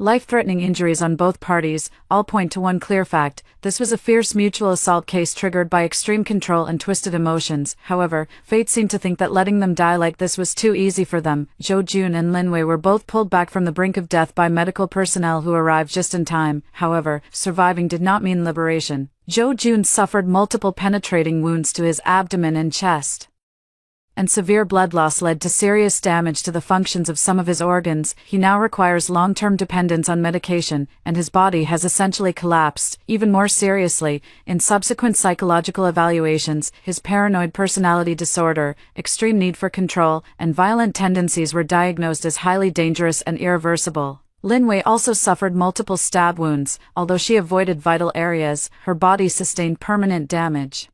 Life-threatening injuries on both parties all point to one clear fact: this was a fierce mutual assault case triggered by extreme control and twisted emotions. However, fate seemed to think that letting them die like this was too easy for them. Jo Jun and Lin Wei were both pulled back from the brink of death by medical personnel who arrived just in time. However, surviving did not mean liberation. Jo Jun suffered multiple penetrating wounds to his abdomen and chest, and severe blood loss led to serious damage to the functions of some of his organs. He now requires long-term dependence on medication, and his body has essentially collapsed. Even more seriously, in subsequent psychological evaluations, his paranoid personality disorder, extreme need for control, and violent tendencies were diagnosed as highly dangerous and irreversible. Lin Wei also suffered multiple stab wounds. Although she avoided vital areas, her body sustained permanent damage.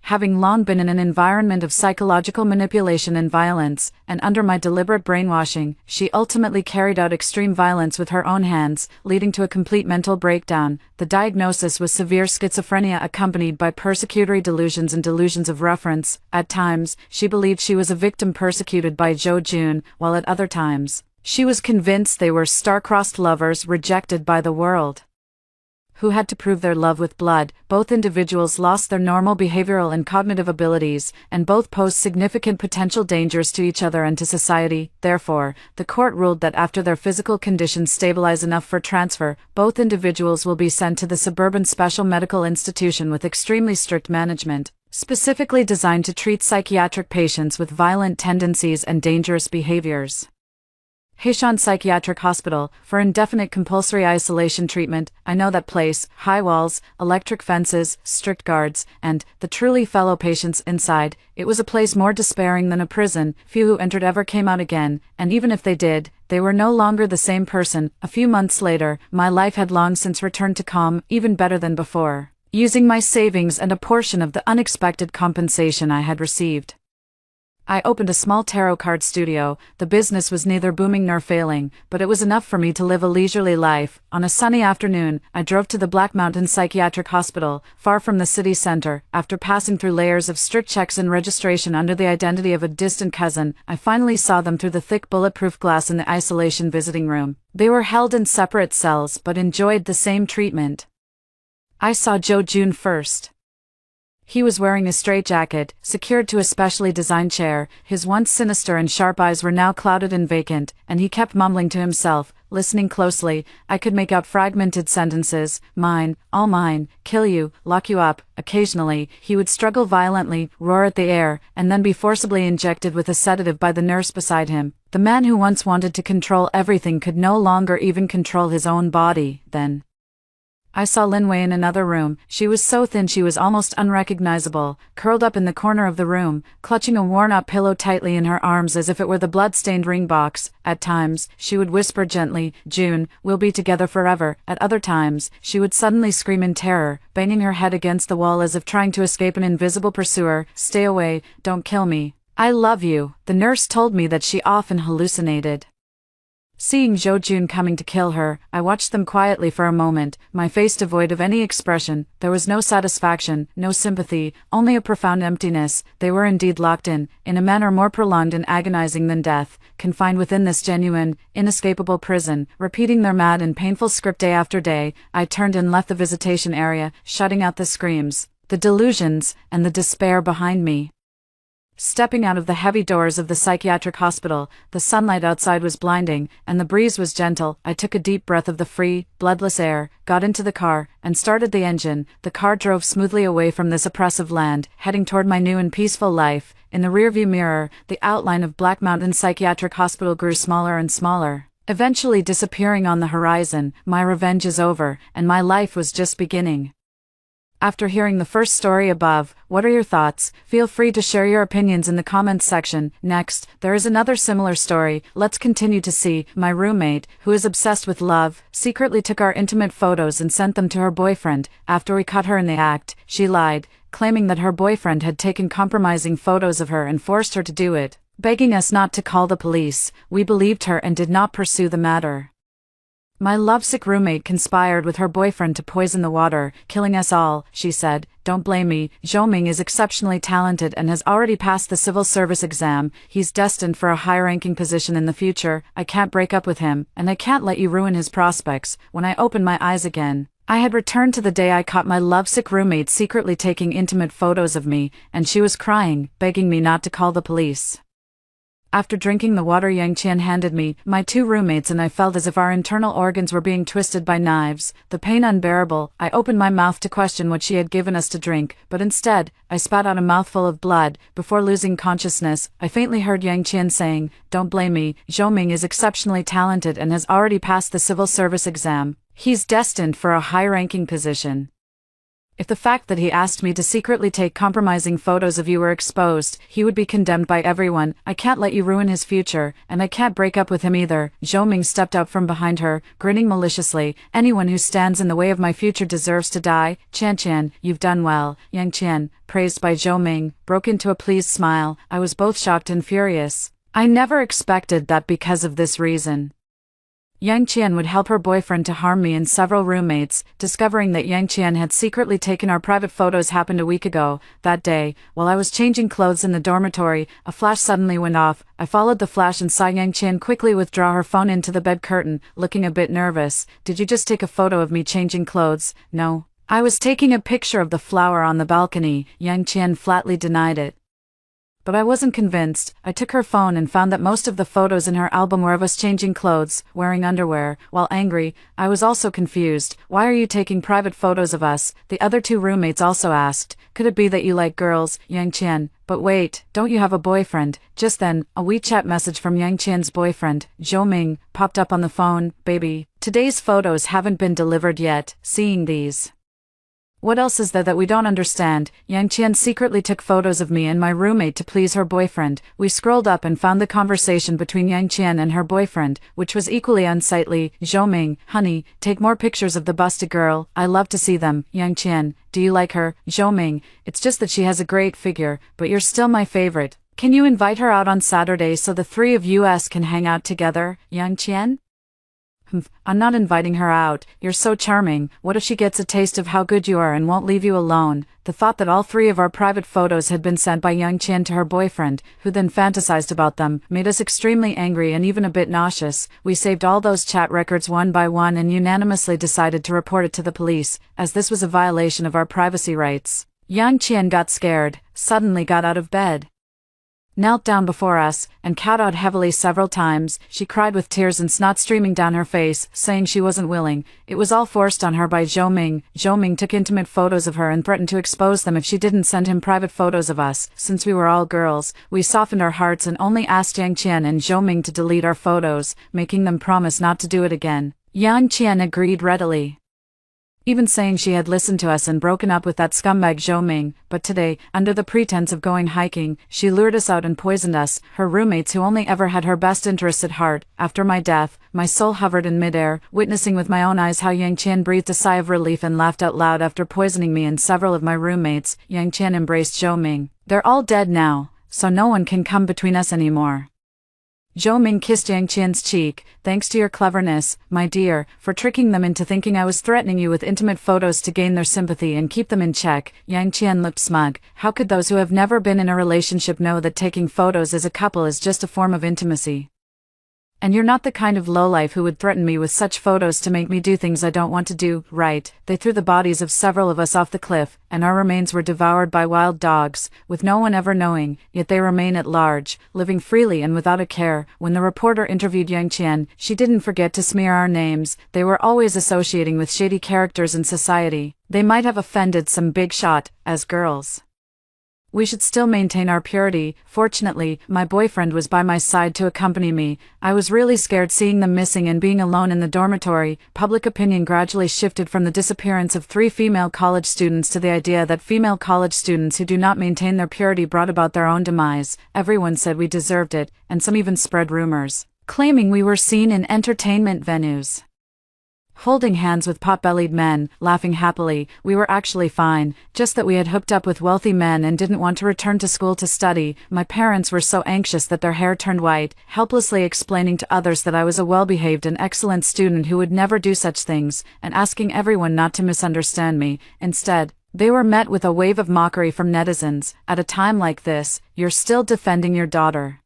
Having long been in an environment of psychological manipulation and violence, and under my deliberate brainwashing, she ultimately carried out extreme violence with her own hands, leading to a complete mental breakdown. The diagnosis was severe schizophrenia accompanied by persecutory delusions and delusions of reference. At times, she believed she was a victim persecuted by Jo Jun, while at other times, she was convinced they were star-crossed lovers rejected by the world, who had to prove their love with blood. Both individuals lost their normal behavioral and cognitive abilities, and both posed significant potential dangers to each other and to society. Therefore, the court ruled that after their physical conditions stabilize enough for transfer, both individuals will be sent to the suburban special medical institution with extremely strict management, specifically designed to treat psychiatric patients with violent tendencies and dangerous behaviors. Haishan Psychiatric Hospital, for indefinite compulsory isolation treatment. I know that place: high walls, electric fences, strict guards, and the truly fellow patients inside. It was a place more despairing than a prison. Few who entered ever came out again, and even if they did, they were no longer the same person. A few months later, my life had long since returned to calm, even better than before, using my savings and a portion of the unexpected compensation I had received. I opened a small tarot card studio. The business was neither booming nor failing, but it was enough for me to live a leisurely life. On a sunny afternoon, I drove to the Black Mountain Psychiatric Hospital, far from the city center. After passing through layers of strict checks and registration under the identity of a distant cousin, I finally saw them through the thick bulletproof glass in the isolation visiting room. They were held in separate cells but enjoyed the same treatment. I saw Jo Jun first. He was wearing a straitjacket, secured to a specially designed chair. His once sinister and sharp eyes were now clouded and vacant, and he kept mumbling to himself. Listening closely, I could make out fragmented sentences: mine, all mine, kill you, lock you up. Occasionally, he would struggle violently, roar at the air, and then be forcibly injected with a sedative by the nurse beside him. The man who once wanted to control everything could no longer even control his own body. Then I saw Lin Wei in another room. She was so thin she was almost unrecognizable, curled up in the corner of the room, clutching a worn-out pillow tightly in her arms as if it were the blood-stained ring box. At times, she would whisper gently, "June, we'll be together forever." At other times, she would suddenly scream in terror, banging her head against the wall as if trying to escape an invisible pursuer. "Stay away, don't kill me. I love you." The nurse told me that she often hallucinated seeing Jo Jun coming to kill her. I watched them quietly for a moment, my face devoid of any expression. There was no satisfaction, no sympathy, only a profound emptiness. They were indeed locked in a manner more prolonged and agonizing than death, confined within this genuine, inescapable prison, repeating their mad and painful script day after day. I turned and left the visitation area, shutting out the screams, the delusions, and the despair behind me. Stepping out of the heavy doors of the psychiatric hospital, the sunlight outside was blinding, and the breeze was gentle. I took a deep breath of the free, bloodless air, got into the car, and started the engine. The car drove smoothly away from this oppressive land, heading toward my new and peaceful life. In the rearview mirror, the outline of Black Mountain Psychiatric Hospital grew smaller and smaller, eventually disappearing on the horizon. My revenge is over, and my life was just beginning. After hearing the first story above, what are your thoughts? Feel free to share your opinions in the comments section. Next, there is another similar story. Let's continue to see. My roommate, who is obsessed with love, secretly took our intimate photos and sent them to her boyfriend. After we caught her in the act, she lied, claiming that her boyfriend had taken compromising photos of her and forced her to do it, begging us not to call the police. We believed her and did not pursue the matter. My lovesick roommate conspired with her boyfriend to poison the water, killing us all, she said. Don't blame me. Zhou is exceptionally talented and has already passed the civil service exam. He's destined for a high-ranking position in the future. I can't break up with him, and I can't let you ruin his prospects. When I opened my eyes again, I had returned to the day I caught my lovesick roommate secretly taking intimate photos of me, and she was crying, begging me not to call the police. After drinking the water Yang Qian handed me, my two roommates and I felt as if our internal organs were being twisted by knives, the pain unbearable. I opened my mouth to question what she had given us to drink, but instead, I spat out a mouthful of blood. Before losing consciousness, I faintly heard Yang Qian saying, "Don't blame me, Zhou is exceptionally talented and has already passed the civil service exam. He's destined for a high-ranking position." If the fact that he asked me to secretly take compromising photos of you were exposed, he would be condemned by everyone. I can't let you ruin his future, and I can't break up with him either. Zhou stepped out from behind her, grinning maliciously. Anyone who stands in the way of my future deserves to die. Qian, you've done well. Yang Qian, praised by Zhou, broke into a pleased smile. I was both shocked and furious. I never expected that because of this reason. Yang Qian would help her boyfriend to harm me and several roommates. Discovering that Yang Qian had secretly taken our private photos happened a week ago. That day, while I was changing clothes in the dormitory, a flash suddenly went off. I followed the flash and saw Yang Qian quickly withdraw her phone into the bed curtain, looking a bit nervous. "Did you just take a photo of me changing clothes?" "No. I was taking a picture of the flower on the balcony." Yang Qian flatly denied it. But I wasn't convinced. I took her phone and found that most of the photos in her album were of us changing clothes, wearing underwear. While angry, I was also confused. "Why are you taking private photos of us?" the other two roommates also asked. "Could it be that you like girls, Yang Qian?" "But wait, don't you have a boyfriend?" Just then, a WeChat message from Yang Qian's boyfriend, Zhou, popped up on the phone. "Baby, today's photos haven't been delivered yet." Seeing these, "What else is there that we don't understand?" Yang Qian secretly took photos of me and my roommate to please her boyfriend. We scrolled up and found the conversation between Yang Qian and her boyfriend, which was equally unsightly. "Zhou, honey, take more pictures of the busted girl. I love to see them." "Yang Qian, do you like her?" "Zhou, it's just that she has a great figure, but you're still my favorite. Can you invite her out on Saturday so the three of us can hang out together?" "Yang Qian? I'm not inviting her out. You're so charming. What if she gets a taste of how good you are and won't leave you alone?" The thought that all three of our private photos had been sent by Yang Qian to her boyfriend, who then fantasized about them, made us extremely angry and even a bit nauseous. We saved all those chat records one by one and unanimously decided to report it to the police, as this was a violation of our privacy rights. Yang Qian got scared, suddenly got out of bed, knelt down before us, and kowtowed heavily several times. She cried with tears and snot streaming down her face, saying she wasn't willing. It was all forced on her by Zhou. Zhou took intimate photos of her and threatened to expose them if she didn't send him private photos of us. Since we were all girls, we softened our hearts and only asked Yang Qian and Zhou to delete our photos, making them promise not to do it again. Yang Qian agreed readily, even saying she had listened to us and broken up with that scumbag Zhou. But today, under the pretense of going hiking, she lured us out and poisoned us, her roommates who only ever had her best interests at heart. After my death, my soul hovered in midair, witnessing with my own eyes how Yang Qian breathed a sigh of relief and laughed out loud after poisoning me and several of my roommates. Yang Qian embraced Zhou. "They're all dead now, so no one can come between us anymore." Zhou kissed Yang Qian's cheek. "Thanks to your cleverness, my dear, for tricking them into thinking I was threatening you with intimate photos to gain their sympathy and keep them in check." Yang Qian looked smug. "How could those who have never been in a relationship know that taking photos as a couple is just a form of intimacy? And you're not the kind of lowlife who would threaten me with such photos to make me do things I don't want to do, right?" They threw the bodies of several of us off the cliff, and our remains were devoured by wild dogs, with no one ever knowing, yet they remain at large, living freely and without a care. When the reporter interviewed Yang Qian, she didn't forget to smear our names. They were always associating with shady characters in society. They might have offended some big shot, as girls. We should still maintain our purity. Fortunately, my boyfriend was by my side to accompany me. I was really scared seeing them missing and being alone in the dormitory. Public opinion gradually shifted from the disappearance of 3 female college students to the idea that female college students who do not maintain their purity brought about their own demise. Everyone said we deserved it, and some even spread rumors, claiming we were seen in entertainment venues. holding hands with pot-bellied men, laughing happily. We were actually fine, just that we had hooked up with wealthy men and didn't want to return to school to study. My parents were so anxious that their hair turned white, helplessly explaining to others that I was a well-behaved and excellent student who would never do such things, and asking everyone not to misunderstand me. Instead, they were met with a wave of mockery from netizens. At a time like this, you're still defending your daughter.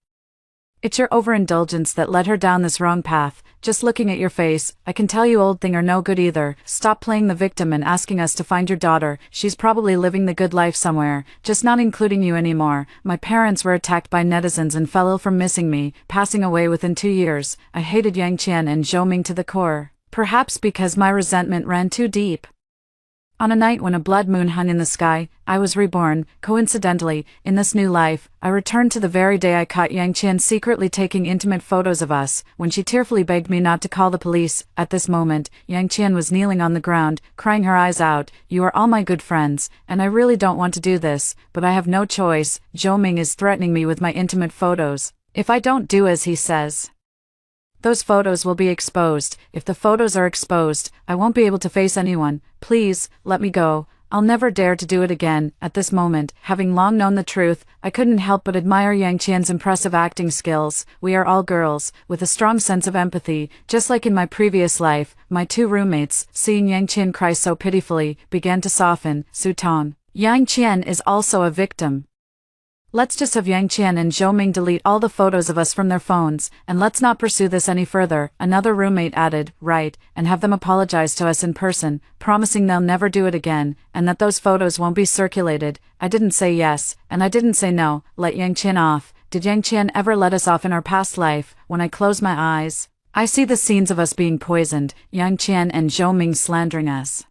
It's your overindulgence that led her down this wrong path. Just looking at your face, I can tell you old thing are no good either. Stop playing the victim and asking us to find your daughter. She's probably living the good life somewhere, just not including you anymore. My parents were attacked by netizens and fell ill from missing me, passing away within 2 years. I hated Yang Qian and Zhou Ming to the core. Perhaps because my resentment ran too deep. On a night when a blood moon hung in the sky, I was reborn. Coincidentally, in this new life, I returned to the very day I caught Yang Qian secretly taking intimate photos of us, when she tearfully begged me not to call the police. At this moment, Yang Qian was kneeling on the ground, crying her eyes out. You are all my good friends, and I really don't want to do this, but I have no choice. Zhou Ming is threatening me with my intimate photos. If I don't do as he says, those photos will be exposed. If the photos are exposed, I won't be able to face anyone. Please, let me go. I'll never dare to do it again. At this moment, having long known the truth, I couldn't help but admire Yang Qian's impressive acting skills. We are all girls, with a strong sense of empathy. Just like in my previous life, my two roommates, seeing Yang Qian cry so pitifully, began to soften. Su Tong. Yang Qian is also a victim. Let's just have Yang Qian and Zhou Ming delete all the photos of us from their phones, and let's not pursue this any further. Another roommate added, right, and have them apologize to us in person, promising they'll never do it again, and that those photos won't be circulated. I didn't say yes, and I didn't say no. Let Yang Qian off. Did Yang Qian ever let us off in our past life? When I close my eyes, I see the scenes of us being poisoned, Yang Qian and Zhou Ming slandering us.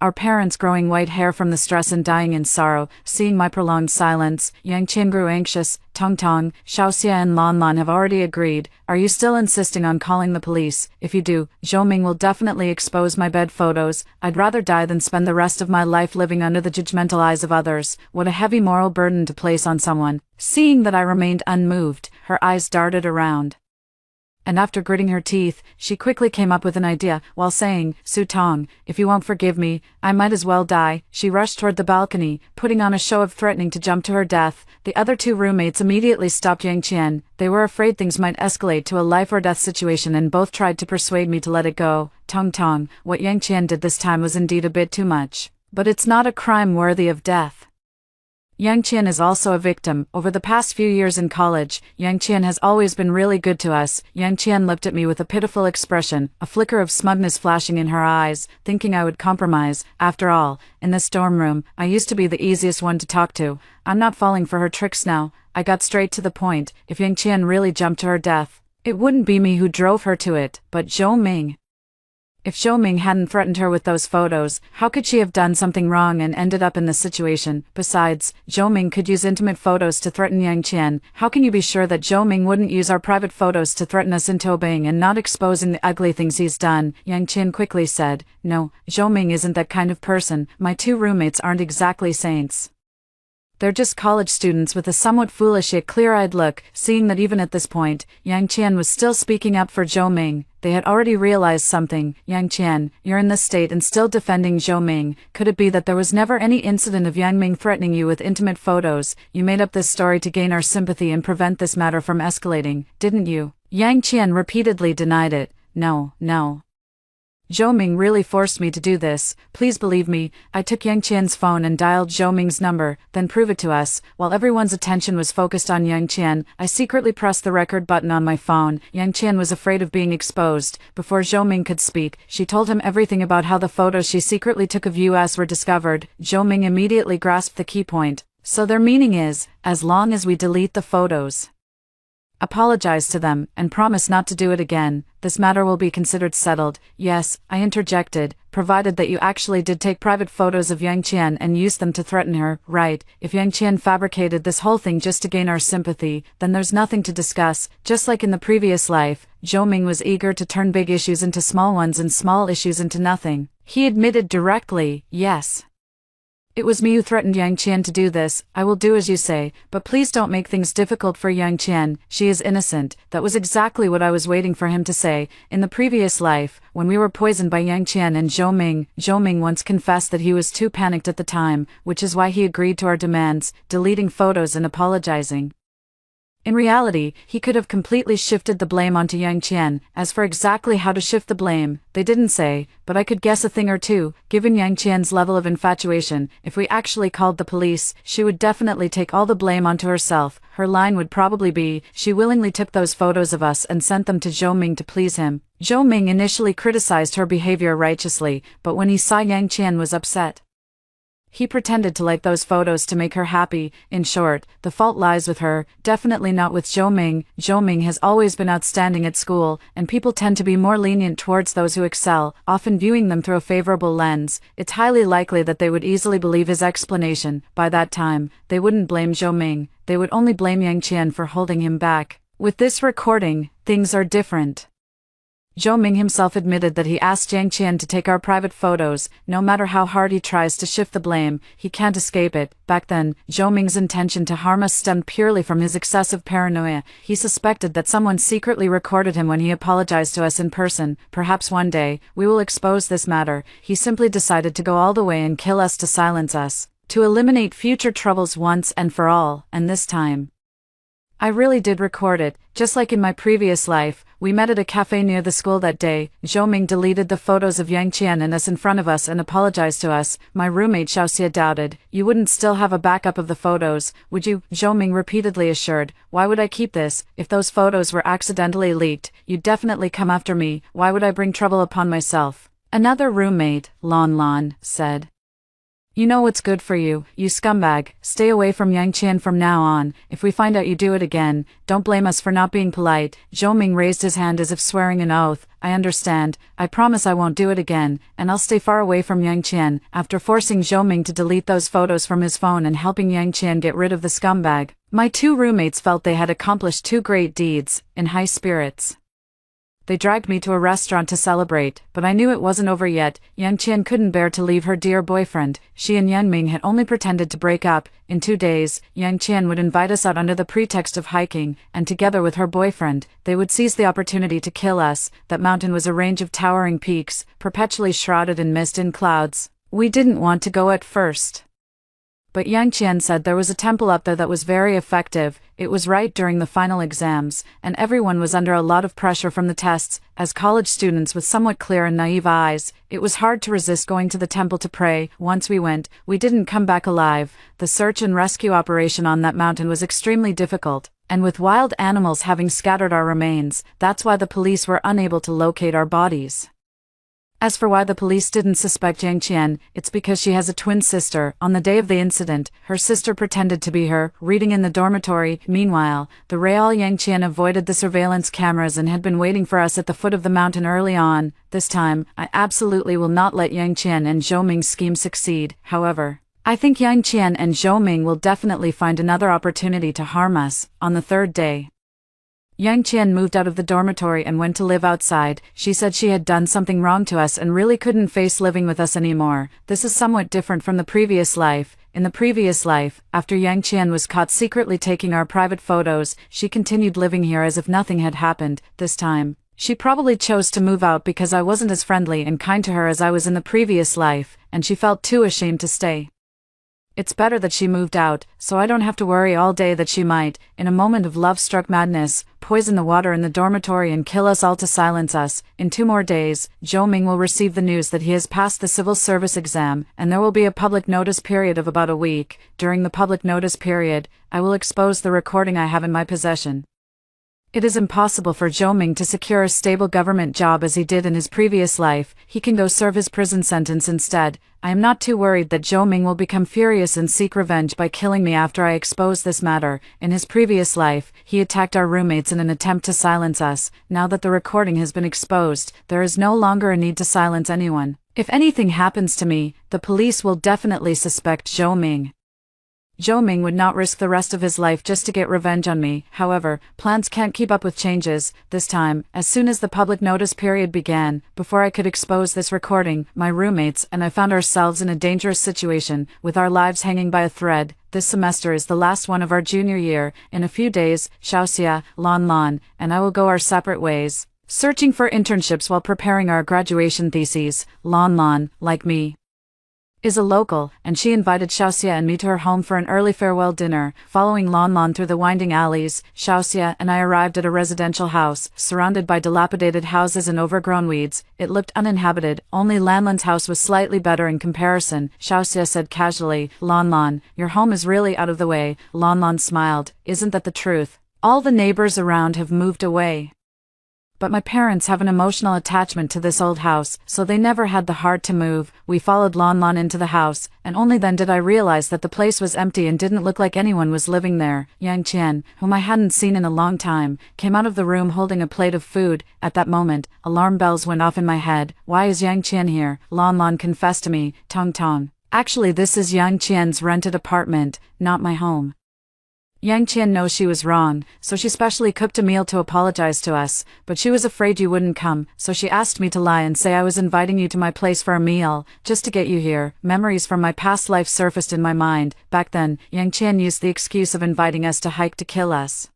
Our parents growing white hair from the stress and dying in sorrow. Seeing my prolonged silence, Yang Qian grew anxious. Tong Tong, Xiaoxia and Lan Lan have already agreed. Are you still insisting on calling the police? If you do, Zhou Ming will definitely expose my bed photos. I'd rather die than spend the rest of my life living under the judgmental eyes of others. What a heavy moral burden to place on someone. Seeing that I remained unmoved, her eyes darted around. And after gritting her teeth, she quickly came up with an idea, while saying, Su Tong, if you won't forgive me, I might as well die. She rushed toward the balcony, putting on a show of threatening to jump to her death. The other two roommates immediately stopped Yang Qian. They were afraid things might escalate to a life or death situation and both tried to persuade me to let it go. Tong Tong, what Yang Qian did this time was indeed a bit too much. But it's not a crime worthy of death. Yang Qian is also a victim. Over the past few years in college, Yang Qian has always been really good to us. Yang Qian looked at me with a pitiful expression, a flicker of smugness flashing in her eyes, thinking I would compromise. After all, in this dorm room, I used to be the easiest one to talk to. I'm not falling for her tricks now. I got straight to the point. If Yang Qian really jumped to her death, it wouldn't be me who drove her to it, but Zhou Ming. If Zhou Ming hadn't threatened her with those photos, how could she have done something wrong and ended up in this situation? Besides, Zhou Ming could use intimate photos to threaten Yang Qian. How can you be sure that Zhou Ming wouldn't use our private photos to threaten us into obeying and not exposing the ugly things he's done? Yang Qian quickly said, no, Zhou Ming isn't that kind of person. My two roommates aren't exactly saints. They're just college students with a somewhat foolish yet clear-eyed look. Seeing that even at this point, Yang Qian was still speaking up for Zhou Ming, they had already realized something. Yang Qian, you're in this state and still defending Zhou Ming. Could it be that there was never any incident of Yang Ming threatening you with intimate photos? You made up this story to gain our sympathy and prevent this matter from escalating, didn't you? Yang Qian repeatedly denied it. No. Zhou Ming really forced me to do this. Please believe me. I took Yang Qian's phone and dialed Zhou Ming's number, then prove it to us. While everyone's attention was focused on Yang Qian, I secretly pressed the record button on my phone. Yang Qian was afraid of being exposed. Before Zhou Ming could speak, she told him everything about how the photos she secretly took of us were discovered. Zhou Ming immediately grasped the key point. So their meaning is, as long as we delete the photos, apologize to them, and promise not to do it again, this matter will be considered settled. Yes, I interjected, provided that you actually did take private photos of Yang Qian and used them to threaten her, right? If Yang Qian fabricated this whole thing just to gain our sympathy, then there's nothing to discuss. Just like in the previous life, Zhou Ming was eager to turn big issues into small ones and small issues into nothing. He admitted directly, yes. It was me who threatened Yang Qian to do this. I will do as you say, but please don't make things difficult for Yang Qian. She is innocent. That was exactly what I was waiting for him to say. In the previous life, when we were poisoned by Yang Qian and Zhou Ming once confessed that he was too panicked at the time, which is why he agreed to our demands, deleting photos and apologizing. In reality, he could have completely shifted the blame onto Yang Qian. As for exactly how to shift the blame, they didn't say, but I could guess a thing or two. Given Yang Qian's level of infatuation, if we actually called the police, she would definitely take all the blame onto herself. Her line would probably be, she willingly took those photos of us and sent them to Zhou Ming to please him. Zhou Ming initially criticized her behavior righteously, but when he saw Yang Qian was upset, he pretended to like those photos to make her happy. In short, the fault lies with her, definitely not with Zhou Ming. Zhou Ming has always been outstanding at school, and people tend to be more lenient towards those who excel, often viewing them through a favorable lens. It's highly likely that they would easily believe his explanation. By that time, they wouldn't blame Zhou Ming, they would only blame Yang Qian for holding him back. With this recording, things are different. Zhou Ming himself admitted that he asked Yang Qian to take our private photos. No matter how hard he tries to shift the blame, he can't escape it. Back then, Zhou Ming's intention to harm us stemmed purely from his excessive paranoia. He suspected that someone secretly recorded him when he apologized to us in person. Perhaps one day, we will expose this matter. He simply decided to go all the way and kill us to silence us, to eliminate future troubles once and for all, and this time, I really did record it. Just like in my previous life, we met at a cafe near the school that day. Zhou Ming deleted the photos of Yang Qian and us in front of us and apologized to us. My roommate Xiaoxia doubted. You wouldn't still have a backup of the photos, would you? Zhou Ming repeatedly assured. Why would I keep this? If those photos were accidentally leaked, you'd definitely come after me. Why would I bring trouble upon myself? Another roommate, Lan, said. You know what's good for you, you scumbag. Stay away from Yang Qian from now on. If we find out you do it again, don't blame us for not being polite. Zhou Ming raised his hand as if swearing an oath. I understand. I promise I won't do it again, and I'll stay far away from Yang Qian. After forcing Zhou Ming to delete those photos from his phone and helping Yang Qian get rid of the scumbag, my two roommates felt they had accomplished two great deeds, in high spirits. They dragged me to a restaurant to celebrate, but I knew it wasn't over yet. Yang Qian couldn't bear to leave her dear boyfriend. She and Yang Ming had only pretended to break up. In 2 days, Yang Qian would invite us out under the pretext of hiking, and together with her boyfriend, they would seize the opportunity to kill us. That mountain was a range of towering peaks, perpetually shrouded in mist and clouds. We didn't want to go at first, but Yang Qian said there was a temple up there that was very effective. It was right during the final exams, and everyone was under a lot of pressure from the tests. As college students with somewhat clear and naive eyes, it was hard to resist going to the temple to pray. Once we went, we didn't come back alive. The search and rescue operation on that mountain was extremely difficult, and with wild animals having scattered our remains, that's why the police were unable to locate our bodies. As for why the police didn't suspect Yang Qian, it's because she has a twin sister. On the day of the incident, her sister pretended to be her, reading in the dormitory. Meanwhile, the real Yang Qian avoided the surveillance cameras and had been waiting for us at the foot of the mountain early on. This time, I absolutely will not let Yang Qian and Zhou Ming's scheme succeed. However, I think Yang Qian and Zhou Ming will definitely find another opportunity to harm us. On the third day, Yang Qian moved out of the dormitory and went to live outside. She said she had done something wrong to us and really couldn't face living with us anymore. This is somewhat different from the previous life. In the previous life, after Yang Qian was caught secretly taking our private photos, she continued living here as if nothing had happened. This time, she probably chose to move out because I wasn't as friendly and kind to her as I was in the previous life, and she felt too ashamed to stay. It's better that she moved out, so I don't have to worry all day that she might, in a moment of love-struck madness, poison the water in the dormitory and kill us all to silence us. In 2 more days, Zhou Ming will receive the news that he has passed the civil service exam, and there will be a public notice period of about a week. During the public notice period, I will expose the recording I have in my possession. It is impossible for Zhou Ming to secure a stable government job as he did in his previous life. He can go serve his prison sentence instead. I am not too worried that Zhou Ming will become furious and seek revenge by killing me after I expose this matter. In his previous life, he attacked our roommates in an attempt to silence us. Now that the recording has been exposed, there is no longer a need to silence anyone. If anything happens to me, the police will definitely suspect Zhou Ming. Zhou Ming would not risk the rest of his life just to get revenge on me. However, plans can't keep up with changes. This time, as soon as the public notice period began, before I could expose this recording, my roommates and I found ourselves in a dangerous situation, with our lives hanging by a thread. This semester is the last one of our junior year. In a few days, Xiaoxia, Lan Lan, and I will go our separate ways, searching for internships while preparing our graduation theses. Lan Lan, like me, is a local, and she invited Xiaoxia and me to her home for an early farewell dinner. Following Lan Lan through the winding alleys, Xiaoxia and I arrived at a residential house, surrounded by dilapidated houses and overgrown weeds. It looked uninhabited, only Lan Lan's house was slightly better in comparison. Xiaoxia said casually, "Lan Lan, your home is really out of the way." Lan Lan smiled. "Isn't that the truth? All the neighbors around have moved away. But my parents have an emotional attachment to this old house, so they never had the heart to move." We followed Lan Lan into the house, and only then did I realize that the place was empty and didn't look like anyone was living there. Yang Qian, whom I hadn't seen in a long time, came out of the room holding a plate of food. At that moment, alarm bells went off in my head. "Why is Yang Qian here?" Lan Lan confessed to me. "Tong Tong. Actually, this is Yang Qian's rented apartment, not my home." Yang Qian knows she was wrong, so she specially cooked a meal to apologize to us, but she was afraid you wouldn't come, so she asked me to lie and say I was inviting you to my place for a meal, just to get you here. Memories from my past life surfaced in my mind. Back then, Yang Qian used the excuse of inviting us to hike to kill us.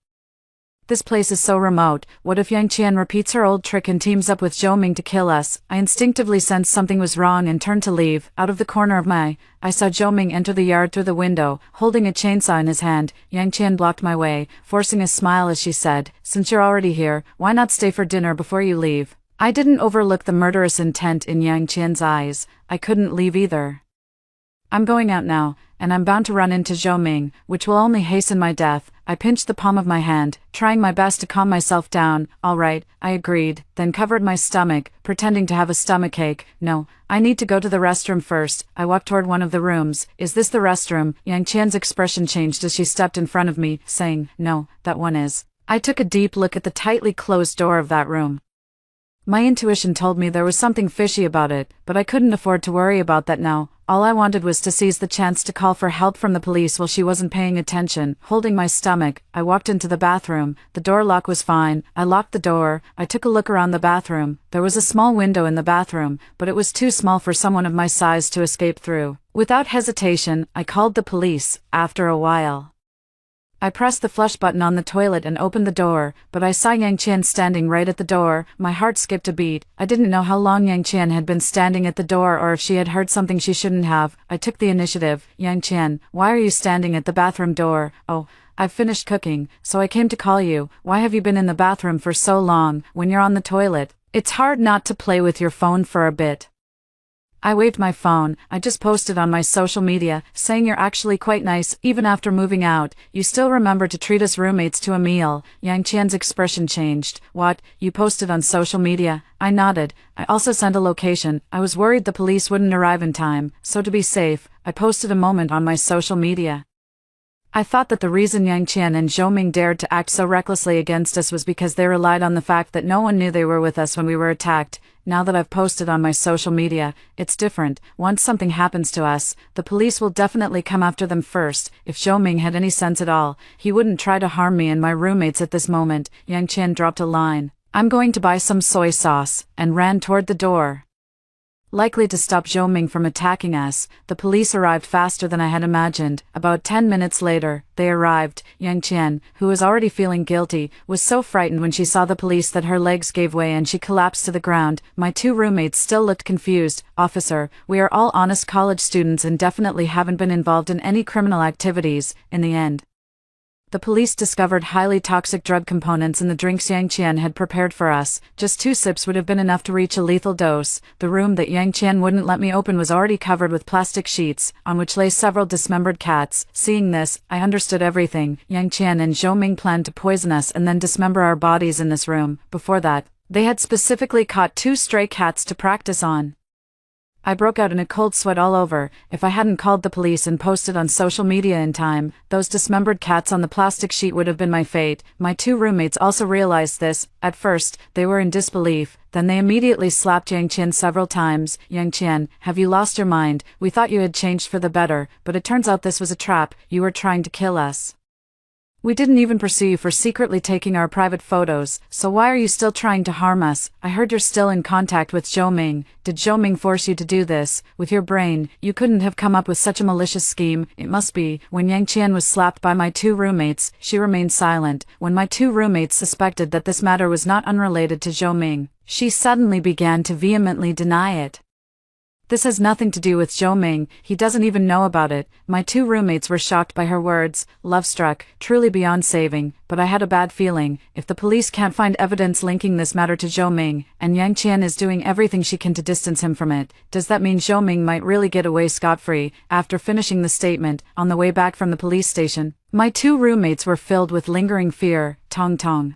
This place is so remote. What if Yang Qian repeats her old trick and teams up with Zhou Ming to kill us? I instinctively sensed something was wrong and turned to leave. Out of the corner of my eye, I saw Zhou Ming enter the yard through the window, holding a chainsaw in his hand. Yang Qian blocked my way, forcing a smile as she said, "Since you're already here, why not stay for dinner before you leave?" I didn't overlook the murderous intent in Yang Qian's eyes. I couldn't leave either. "I'm going out now, and I'm bound to run into Zhou Ming, which will only hasten my death." I pinched the palm of my hand, trying my best to calm myself down. "All right," I agreed, then covered my stomach, pretending to have a stomachache. "No, I need to go to the restroom first." I walked toward one of the rooms. "Is this the restroom?" Yang Qian's expression changed as she stepped in front of me, saying, "No, that one is." I took a deep look at the tightly closed door of that room. My intuition told me there was something fishy about it, but I couldn't afford to worry about that now. All I wanted was to seize the chance to call for help from the police while she wasn't paying attention. Holding my stomach, I walked into the bathroom. The door lock was fine. I locked the door. I took a look around the bathroom. There was a small window in the bathroom, but it was too small for someone of my size to escape through. Without hesitation, I called the police. After a while, I pressed the flush button on the toilet and opened the door, but I saw Yang Qian standing right at the door. My heart skipped a beat. I didn't know how long Yang Qian had been standing at the door or if she had heard something she shouldn't have. I took the initiative. "Yang Qian, why are you standing at the bathroom door?" "Oh, I've finished cooking, so I came to call you." "Why have you been in the bathroom for so long? When you're on the toilet, it's hard not to play with your phone for a bit." I waved my phone. "I just posted on my social media, saying you're actually quite nice, even after moving out. You still remember to treat us roommates to a meal." Yang Qian's expression changed. "What, you posted on social media?" I nodded. "I also sent a location. I was worried the police wouldn't arrive in time, so to be safe, I posted a moment on my social media." I thought that the reason Yang Qian and Zhou Ming dared to act so recklessly against us was because they relied on the fact that no one knew they were with us when we were attacked. Now that I've posted on my social media, it's different. Once something happens to us, the police will definitely come after them first. If Zhou Ming had any sense at all, he wouldn't try to harm me and my roommates at this moment. Yang Qian dropped a line, "I'm going to buy some soy sauce," and ran toward the door. Likely to stop Zhou Ming from attacking us, the police arrived faster than I had imagined. About 10 minutes later, they arrived. Yang Qian, who was already feeling guilty, was so frightened when she saw the police that her legs gave way and she collapsed to the ground. My two roommates still looked confused. "Officer, we are all honest college students and definitely haven't been involved in any criminal activities." In the end, the police discovered highly toxic drug components in the drinks Yang Qian had prepared for us. Just 2 sips would have been enough to reach a lethal dose. The room that Yang Qian wouldn't let me open was already covered with plastic sheets, on which lay several dismembered cats. Seeing this, I understood everything. Yang Qian and Zhou Ming planned to poison us and then dismember our bodies in this room. Before that, they had specifically caught 2 stray cats to practice on. I broke out in a cold sweat all over. If I hadn't called the police and posted on social media in time, those dismembered cats on the plastic sheet would have been my fate. My 2 roommates also realized this. At first, they were in disbelief. Then they immediately slapped Yang Qian several times. Yang Qian, have you lost your mind? We thought you had changed for the better, but it turns out this was a trap. You were trying to kill us. We didn't even pursue you for secretly taking our private photos, so why are you still trying to harm us? I heard you're still in contact with Zhou Ming. Did Zhou Ming force you to do this? With your brain, you couldn't have come up with such a malicious scheme. It must be. When Yang Qian was slapped by my 2 roommates, she remained silent. When my 2 roommates suspected that this matter was not unrelated to Zhou Ming, she suddenly began to vehemently deny it. This has nothing to do with Zhou Ming, he doesn't even know about it. My 2 roommates were shocked by her words, love-struck, truly beyond saving, but I had a bad feeling. If the police can't find evidence linking this matter to Zhou Ming, and Yang Qian is doing everything she can to distance him from it, does that mean Zhou Ming might really get away scot-free? After finishing the statement, on the way back from the police station, my 2 roommates were filled with lingering fear. Tong tong.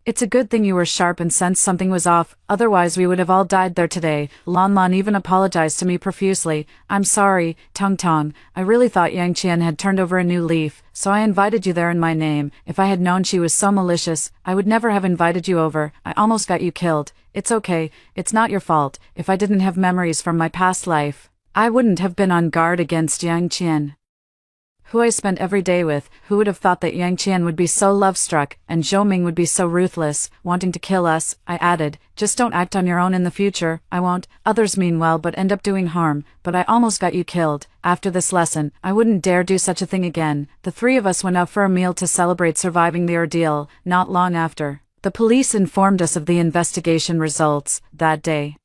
It's a good thing you were sharp and sensed something was off, otherwise we would have all died there today. Lan Lan even apologized to me profusely. I'm sorry, Tong Tong. I really thought Yang Qian had turned over a new leaf, so I invited you there in my name. If I had known she was so malicious, I would never have invited you over. I almost got you killed. It's okay, it's not your fault. If I didn't have memories from my past life, I wouldn't have been on guard against Yang Qian, who I spent every day with. Who would have thought that Yang Qian would be so love-struck, and Zhou Ming would be so ruthless, wanting to kill us? I added, just don't act on your own in the future. I won't. Others mean well but end up doing harm, but I almost got you killed. After this lesson, I wouldn't dare do such a thing again. The 3 of us went out for a meal to celebrate surviving the ordeal. Not long after, the police informed us of the investigation results. That day,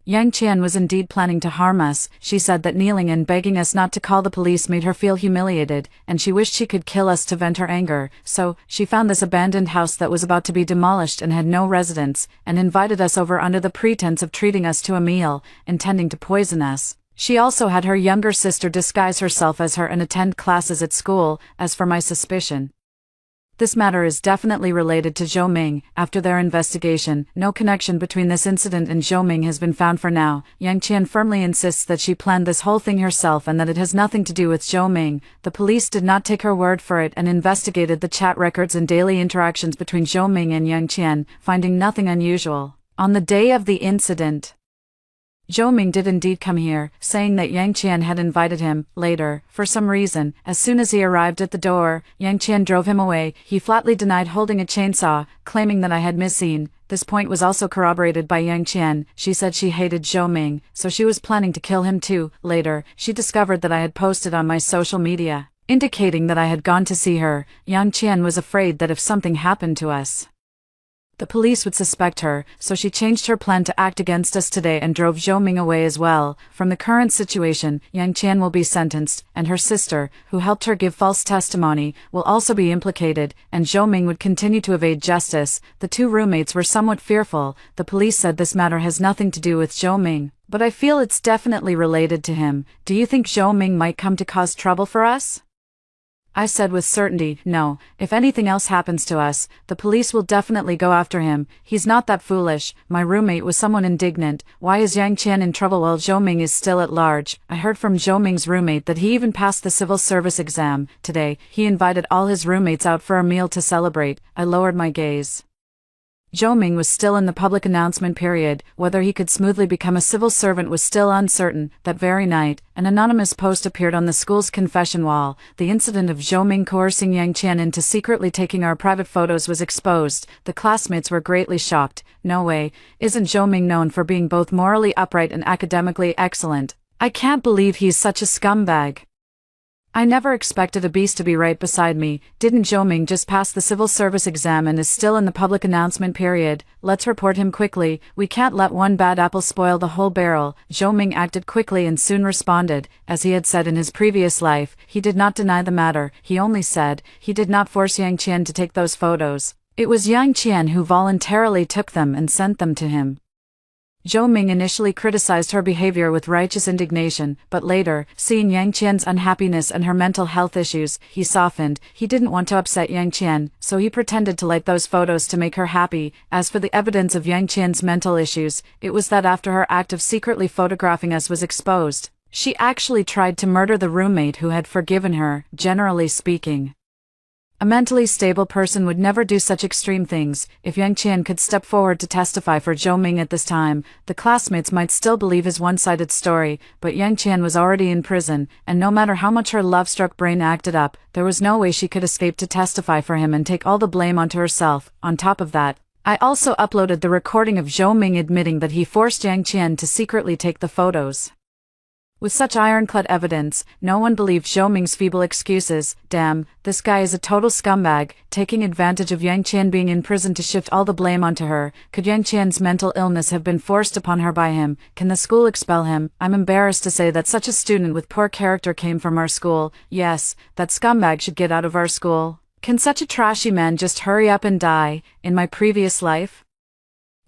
Yang Qian was indeed planning to harm us. She said that kneeling and begging us not to call the police made her feel humiliated, and she wished she could kill us to vent her anger. So, she found this abandoned house that was about to be demolished and had no residents, and invited us over under the pretense of treating us to a meal, intending to poison us. She also had her younger sister disguise herself as her and attend classes at school. As for my suspicion, this matter is definitely related to Zhou Ming. After their investigation, no connection between this incident and Zhou Ming has been found for now. Yang Qian firmly insists that she planned this whole thing herself and that it has nothing to do with Zhou Ming. The police did not take her word for it and investigated the chat records and daily interactions between Zhou Ming and Yang Qian, finding nothing unusual. On the day of the incident, Zhou Ming did indeed come here, saying that Yang Qian had invited him. Later, for some reason, as soon as he arrived at the door, Yang Qian drove him away. He flatly denied holding a chainsaw, claiming that I had misseen. This point was also corroborated by Yang Qian. She said she hated Zhou Ming, so she was planning to kill him too. Later, she discovered that I had posted on my social media, indicating that I had gone to see her. Yang Qian was afraid that if something happened to us, the police would suspect her, so she changed her plan to act against us today and drove Zhou Ming away as well. From the current situation, Yang Qian will be sentenced, and her sister, who helped her give false testimony, will also be implicated, and Zhou Ming would continue to evade justice. The 2 roommates were somewhat fearful. The police said this matter has nothing to do with Zhou Ming, but I feel it's definitely related to him. Do you think Zhou Ming might come to cause trouble for us? I said with certainty, no. If anything else happens to us, the police will definitely go after him. He's not that foolish. My roommate was somewhat indignant. Why is Yang Qian in trouble while Zhou Ming is still at large? I heard from Zhou Ming's roommate that he even passed the civil service exam. Today, he invited all his roommates out for a meal to celebrate. I lowered my gaze. Zhou Ming was still in the public announcement period. Whether he could smoothly become a civil servant was still uncertain. That very night, an anonymous post appeared on the school's confession wall. The incident of Zhou Ming coercing Yang Qian into secretly taking our private photos was exposed. The classmates were greatly shocked. No way. Isn't Zhou Ming known for being both morally upright and academically excellent? I can't believe he's such a scumbag. I never expected a beast to be right beside me. Didn't Zhou Ming just pass the civil service exam and is still in the public announcement period? Let's report him quickly. We can't let one bad apple spoil the whole barrel. Zhou Ming acted quickly and soon responded. As he had said in his previous life, he did not deny the matter. He only said he did not force Yang Qian to take those photos. It was Yang Qian who voluntarily took them and sent them to him. Zhou Ming initially criticized her behavior with righteous indignation, but later, seeing Yang Qian's unhappiness and her mental health issues, he softened. He didn't want to upset Yang Qian, so he pretended to like those photos to make her happy. As for the evidence of Yang Qian's mental issues, it was that after her act of secretly photographing us was exposed, she actually tried to murder the roommate who had forgiven her. Generally speaking, a mentally stable person would never do such extreme things. If Yang Qian could step forward to testify for Zhou Ming at this time, the classmates might still believe his one-sided story, but Yang Qian was already in prison, and no matter how much her love-struck brain acted up, there was no way she could escape to testify for him and take all the blame onto herself. On top of that, I also uploaded the recording of Zhou Ming admitting that he forced Yang Qian to secretly take the photos. With such ironclad evidence, no one believed Zhou Ming's feeble excuses. Damn, this guy is a total scumbag, taking advantage of Yang Qian being in prison to shift all the blame onto her. Could Yang Qian's mental illness have been forced upon her by him? Can the school expel him? I'm embarrassed to say that such a student with poor character came from our school. Yes, that scumbag should get out of our school. Can such a trashy man just hurry up and die? In my previous life,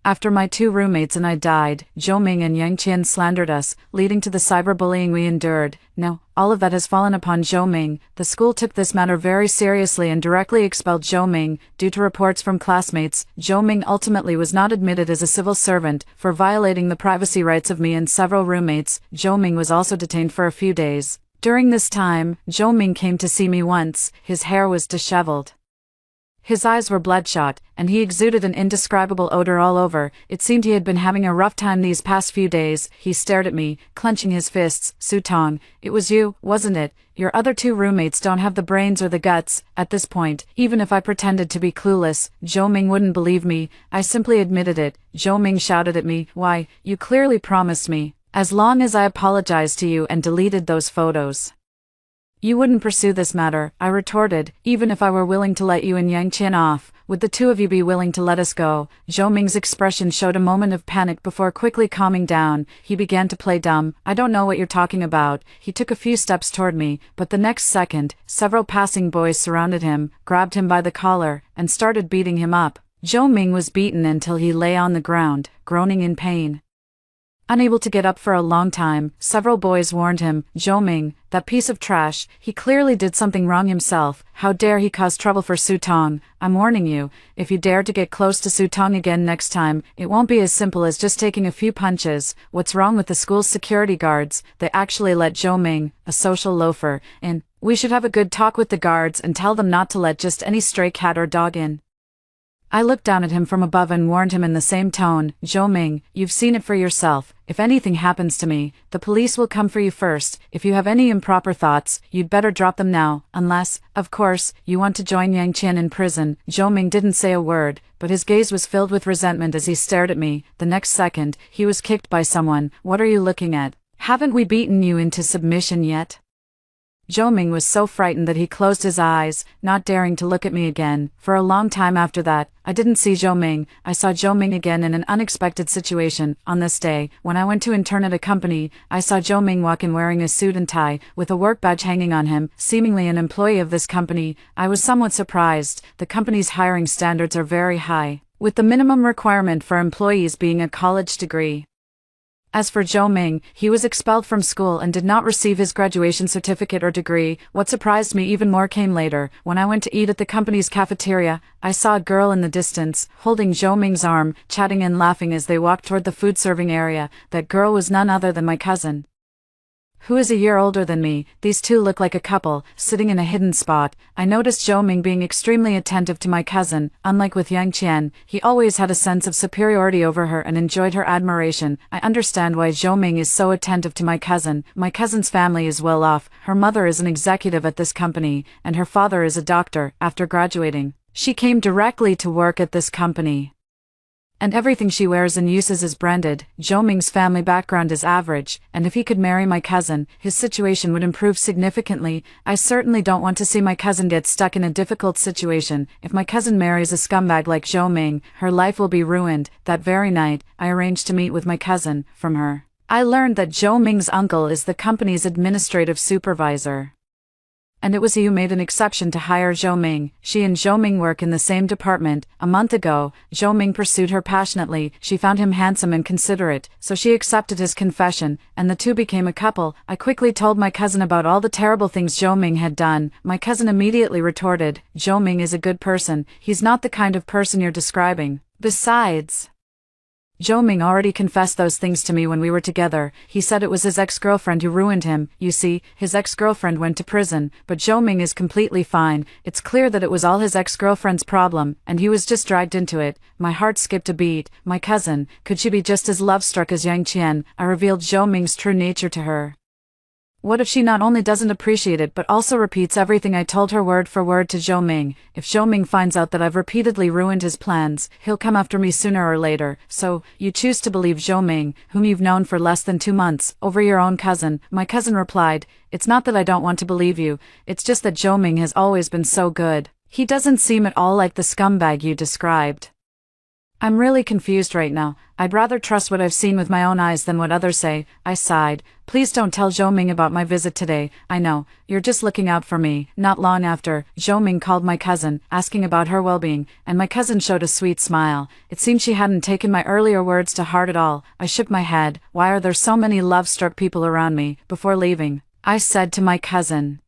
after my two roommates and I died, Zhou Ming and Yang Qian slandered us, leading to the cyberbullying we endured. Now, all of that has fallen upon Zhou Ming. The school took this matter very seriously and directly expelled Zhou Ming. Due to reports from classmates, Zhou Ming ultimately was not admitted as a civil servant. For violating the privacy rights of me and several roommates, Zhou Ming was also detained for a few days. During this time, Zhou Ming came to see me once. His hair was disheveled. His eyes were bloodshot, and he exuded an indescribable odor all over. It seemed he had been having a rough time these past few days. He stared at me, clenching his fists. Su Tong, it was you, wasn't it? Your other two roommates don't have the brains or the guts. At this point, even if I pretended to be clueless, Zhou Ming wouldn't believe me. I simply admitted it. Zhou Ming shouted at me, "Why, you clearly promised me, as long as I apologized to you and deleted those photos, you wouldn't pursue this matter." I retorted, "Even if I were willing to let you and Yang Qian off, would the two of you be willing to let us go?" Zhou Ming's expression showed a moment of panic before quickly calming down. He began to play dumb. "I don't know what you're talking about." He took a few steps toward me, but the next second, several passing boys surrounded him, grabbed him by the collar, and started beating him up. Zhou Ming was beaten until he lay on the ground, groaning in pain. Unable to get up for a long time, several boys warned him, "Zhou Ming, that piece of trash, he clearly did something wrong himself. How dare he cause trouble for Su Tong? I'm warning you, if you dare to get close to Su Tong again next time, it won't be as simple as just taking a few punches." What's wrong with the school's security guards? They actually let Zhou Ming, a social loafer, in. We should have a good talk with the guards and tell them not to let just any stray cat or dog in. I looked down at him from above and warned him in the same tone, "Zhou Ming, you've seen it for yourself. If anything happens to me, the police will come for you first. If you have any improper thoughts, you'd better drop them now, unless, of course, you want to join Yang Qian in prison." Zhou Ming didn't say a word, but his gaze was filled with resentment as he stared at me. The next second, he was kicked by someone. "What are you looking at? Haven't we beaten you into submission yet?" Zhou Ming was so frightened that he closed his eyes, not daring to look at me again. For a long time after that, I didn't see Zhou Ming. I saw Zhou Ming again in an unexpected situation. On this day, when I went to intern at a company, I saw Zhou Ming walk in wearing a suit and tie, with a work badge hanging on him, seemingly an employee of this company. I was somewhat surprised. The company's hiring standards are very high, with the minimum requirement for employees being a college degree. As for Zhou Ming, he was expelled from school and did not receive his graduation certificate or degree. What surprised me even more came later. When I went to eat at the company's cafeteria, I saw a girl in the distance, holding Zhou Ming's arm, chatting and laughing as they walked toward the food-serving area. That girl was none other than my cousin, who is a year older than me. These two look like a couple, sitting in a hidden spot. I noticed Zhou Ming being extremely attentive to my cousin. Unlike with Yang Qian, he always had a sense of superiority over her and enjoyed her admiration. I understand why Zhou Ming is so attentive to my cousin. My cousin's family is well off. Her mother is an executive at this company, and her father is a doctor. After graduating, she came directly to work at this company, and everything she wears and uses is branded. Zhou Ming's family background is average, and if he could marry my cousin, his situation would improve significantly. I certainly don't want to see my cousin get stuck in a difficult situation. If my cousin marries a scumbag like Zhou Ming, her life will be ruined. That very night, I arranged to meet with my cousin. From her, I learned that Zhou Ming's uncle is the company's administrative supervisor. And it was he who made an exception to hire Zhou Ming. She and Zhou Ming work in the same department. A month ago, Zhou Ming pursued her passionately. She found him handsome and considerate, so she accepted his confession, and the two became a couple. I quickly told my cousin about all the terrible things Zhou Ming had done. My cousin immediately retorted, "Zhou Ming is a good person. He's not the kind of person you're describing. Besides, Zhou Ming already confessed those things to me when we were together. He said it was his ex-girlfriend who ruined him. You see, his ex-girlfriend went to prison, but Zhou Ming is completely fine. It's clear that it was all his ex-girlfriend's problem, and he was just dragged into it." My heart skipped a beat. My cousin, could she be just as love-struck as Yang Qian? I revealed Zhou Ming's true nature to her. What if she not only doesn't appreciate it but also repeats everything I told her word for word to Zhou Ming? If Zhou Ming finds out that I've repeatedly ruined his plans, he'll come after me sooner or later. So, you choose to believe Zhou Ming, whom you've known for less than 2 months, over your own cousin? My cousin replied, "It's not that I don't want to believe you, it's just that Zhou Ming has always been so good. He doesn't seem at all like the scumbag you described. I'm really confused right now. I'd rather trust what I've seen with my own eyes than what others say." I sighed. "Please don't tell Zhou Ming about my visit today. I know, you're just looking out for me." Not long after, Zhou Ming called my cousin, asking about her well-being, and my cousin showed a sweet smile. It seemed she hadn't taken my earlier words to heart at all. I shook my head. "Why are there so many love-struck people around me?" Before leaving, I said to my cousin,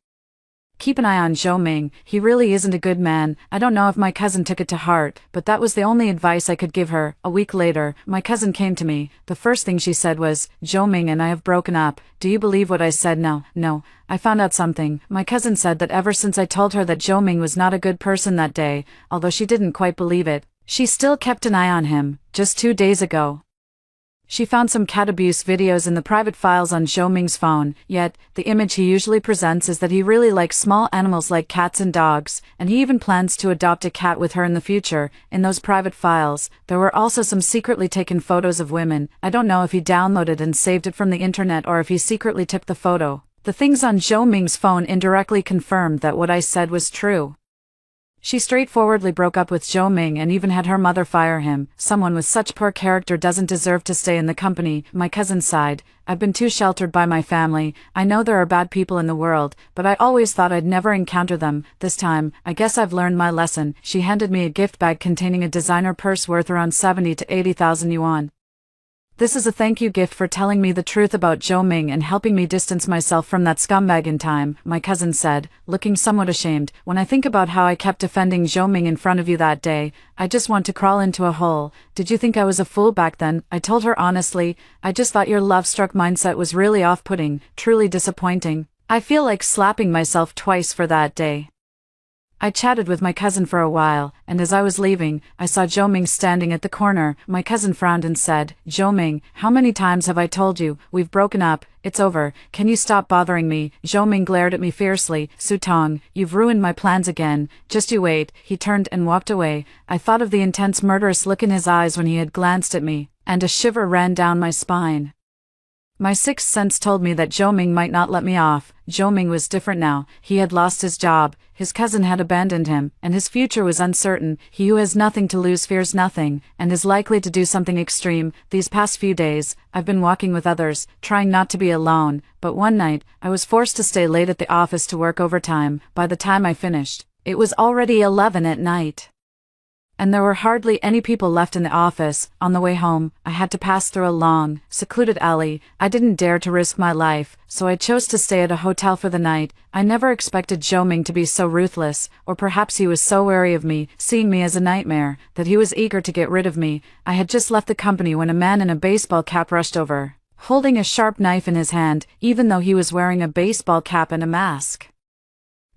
"Keep an eye on Zhou Ming. He really isn't a good man." I don't know if my cousin took it to heart, but that was the only advice I could give her. A week later, my cousin came to me. The first thing she said was, "Zhou Ming and I have broken up. Do you believe what I said?" No. I found out something. My cousin said that ever since I told her that Zhou Ming was not a good person that day, although she didn't quite believe it, she still kept an eye on him. Just 2 days ago, she found some cat abuse videos in the private files on Zhou Ming's phone, yet, the image he usually presents is that he really likes small animals like cats and dogs, and he even plans to adopt a cat with her in the future. In those private files, there were also some secretly taken photos of women. I don't know if he downloaded and saved it from the internet or if he secretly took the photo. The things on Zhou Ming's phone indirectly confirmed that what I said was true. She straightforwardly broke up with Zhou Ming and even had her mother fire him. Someone with such poor character doesn't deserve to stay in the company. My cousin sighed. "I've been too sheltered by my family. I know there are bad people in the world, but I always thought I'd never encounter them. This time, I guess I've learned my lesson." She handed me a gift bag containing a designer purse worth around 70 to 80,000 yuan. "This is a thank you gift for telling me the truth about Zhou Ming and helping me distance myself from that scumbag in time," my cousin said, looking somewhat ashamed. "When I think about how I kept defending Zhou Ming in front of you that day, I just want to crawl into a hole. Did you think I was a fool back then?" I told her honestly, "I just thought your love-struck mindset was really off-putting, truly disappointing. I feel like slapping myself twice for that day." I chatted with my cousin for a while, and as I was leaving, I saw Zhou Ming standing at the corner. My cousin frowned and said, "Zhou Ming, how many times have I told you, we've broken up, it's over, can you stop bothering me?" Zhou Ming glared at me fiercely. "Su Tong, you've ruined my plans again, just you wait." He turned and walked away. I thought of the intense murderous look in his eyes when he had glanced at me, and a shiver ran down my spine. My sixth sense told me that Zhou Ming might not let me off. Zhou Ming was different now. He had lost his job, his cousin had abandoned him, and his future was uncertain. He who has nothing to lose fears nothing, and is likely to do something extreme. These past few days, I've been walking with others, trying not to be alone, but one night, I was forced to stay late at the office to work overtime. By the time I finished, it was already 11 at night. And there were hardly any people left in the office. On the way home, I had to pass through a long, secluded alley. I didn't dare to risk my life, so I chose to stay at a hotel for the night. I never expected Zhou Ming to be so ruthless, or perhaps he was so wary of me, seeing me as a nightmare, that he was eager to get rid of me. I had just left the company when a man in a baseball cap rushed over, holding a sharp knife in his hand, even though he was wearing a baseball cap and a mask.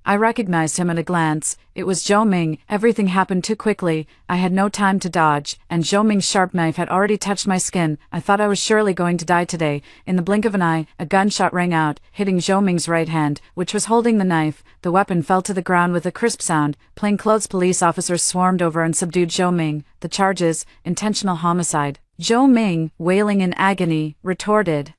I recognized him at a glance. It was Zhou Ming. Everything happened too quickly. I had no time to dodge, and Zhou Ming's sharp knife had already touched my skin. I thought I was surely going to die today. In the blink of an eye, a gunshot rang out, hitting Zhou Ming's right hand, which was holding the knife. The weapon fell to the ground with a crisp sound. Plainclothes police officers swarmed over and subdued Zhou Ming. The charges, intentional homicide. Zhou Ming, wailing in agony, retorted,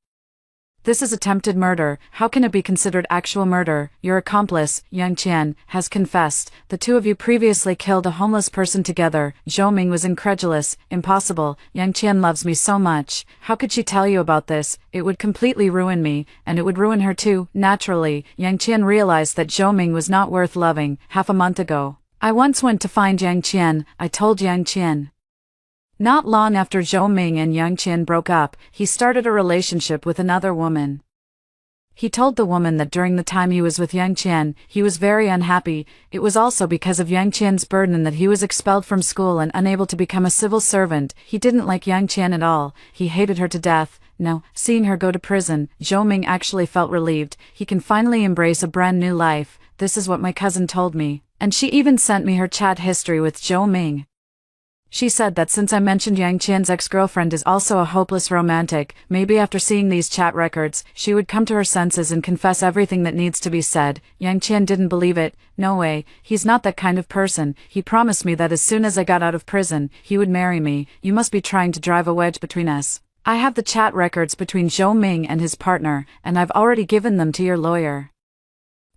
This is attempted murder. How can it be considered actual murder? Your accomplice, Yang Qian, has confessed. The two of you previously killed a homeless person together. Zhou Ming was incredulous. Impossible. Yang Qian loves me so much. How could she tell you about this? It would completely ruin me, and it would ruin her too. Naturally, Yang Qian realized that Zhou Ming was not worth loving. Half a month ago, I once went to find Yang Qian. I told Yang Qian. Not long after Zhou Ming and Yang Qian broke up, he started a relationship with another woman. He told the woman that during the time he was with Yang Qian, he was very unhappy. It was also because of Yang Qian's burden that he was expelled from school and unable to become a civil servant. He didn't like Yang Qian at all. He hated her to death. Now, seeing her go to prison, Zhou Ming actually felt relieved. He can finally embrace a brand new life. This is what my cousin told me. And she even sent me her chat history with Zhou Ming. She said that since I mentioned Yang Qian's ex-girlfriend is also a hopeless romantic, maybe after seeing these chat records, she would come to her senses and confess everything that needs to be said. Yang Qian didn't believe it. No way, he's not that kind of person. He promised me that as soon as I got out of prison, he would marry me. You must be trying to drive a wedge between us. I have the chat records between Zhou Ming and his partner, and I've already given them to your lawyer.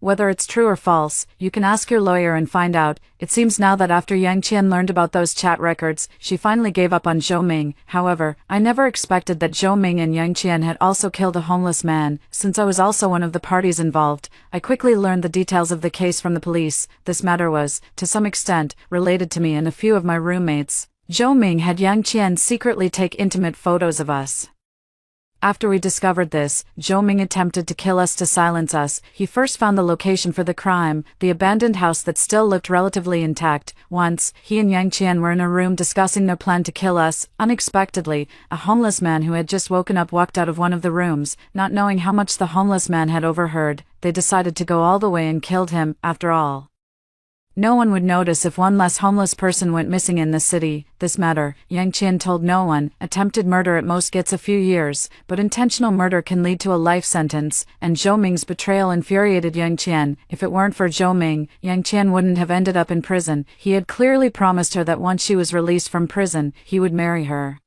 Whether it's true or false, you can ask your lawyer and find out. It seems now that after Yang Qian learned about those chat records, she finally gave up on Zhou Ming. However, I never expected that Zhou Ming and Yang Qian had also killed a homeless man. Since I was also one of the parties involved, I quickly learned the details of the case from the police. This matter was, to some extent, related to me and a few of my roommates. Zhou Ming had Yang Qian secretly take intimate photos of us. After we discovered this, Zhou Ming attempted to kill us to silence us. He first found the location for the crime, the abandoned house that still looked relatively intact. Once, he and Yang Qian were in a room discussing their plan to kill us. Unexpectedly, a homeless man who had just woken up walked out of one of the rooms. Not knowing how much the homeless man had overheard, they decided to go all the way and killed him. After all, no one would notice if one less homeless person went missing in the city. This matter, Yang Qian told no one. Attempted murder at most gets a few years, but intentional murder can lead to a life sentence, and Zhou Ming's betrayal infuriated Yang Qian. If it weren't for Zhou Ming, Yang Qian wouldn't have ended up in prison. He had clearly promised her that once she was released from prison, he would marry her.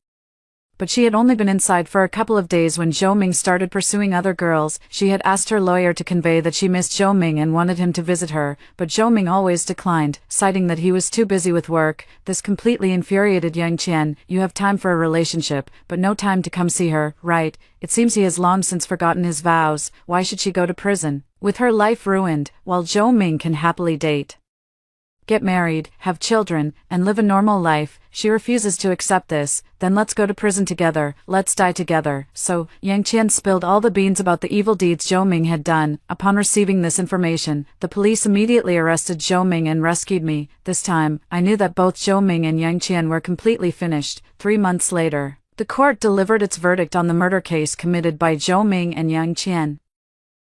But she had only been inside for a couple of days when Zhou Ming started pursuing other girls. She had asked her lawyer to convey that she missed Zhou Ming and wanted him to visit her, but Zhou Ming always declined, citing that he was too busy with work. This completely infuriated Yang Qian. You have time for a relationship, but no time to come see her, right? It seems he has long since forgotten his vows. Why should she go to prison, with her life ruined, while Zhou Ming can happily date, get married, have children, and live a normal life? She refuses to accept this. Then let's go to prison together, let's die together. So, Yang Qian spilled all the beans about the evil deeds Zhou Ming had done. Upon receiving this information, the police immediately arrested Zhou Ming and rescued me. This time, I knew that both Zhou Ming and Yang Qian were completely finished. 3 months later, the court delivered its verdict on the murder case committed by Zhou Ming and Yang Qian,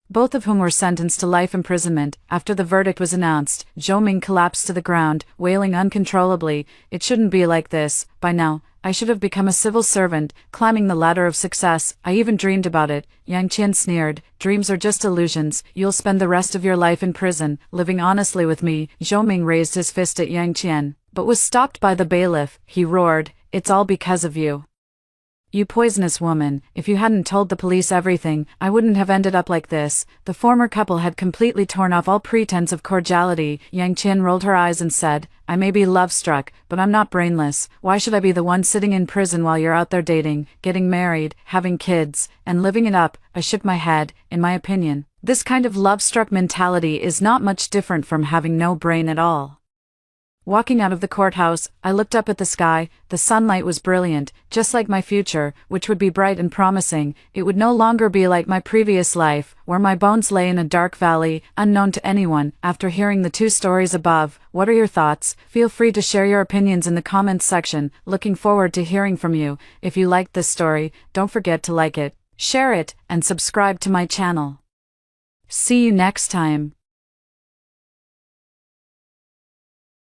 both of whom were sentenced to life imprisonment. After the verdict was announced, Zhou Ming collapsed to the ground, wailing uncontrollably. It shouldn't be like this. By now, I should have become a civil servant, climbing the ladder of success. I even dreamed about it. Yang Qian sneered. Dreams are just illusions. You'll spend the rest of your life in prison, living honestly with me. Zhou Ming raised his fist at Yang Qian, but was stopped by the bailiff. He roared, "It's all because of you. You poisonous woman. If you hadn't told the police everything, I wouldn't have ended up like this." The former couple had completely torn off all pretense of cordiality. Yang Qian rolled her eyes and said, "I may be love-struck, but I'm not brainless. Why should I be the one sitting in prison while you're out there dating, getting married, having kids, and living it up?" I shook my head. In my opinion, this kind of love-struck mentality is not much different from having no brain at all. Walking out of the courthouse, I looked up at the sky. The sunlight was brilliant, just like my future, which would be bright and promising. It would no longer be like my previous life, where my bones lay in a dark valley, unknown to anyone. After hearing the 2 stories above, what are your thoughts? Feel free to share your opinions in the comments section. Looking forward to hearing from you. If you liked this story, don't forget to like it, share it, and subscribe to my channel. See you next time.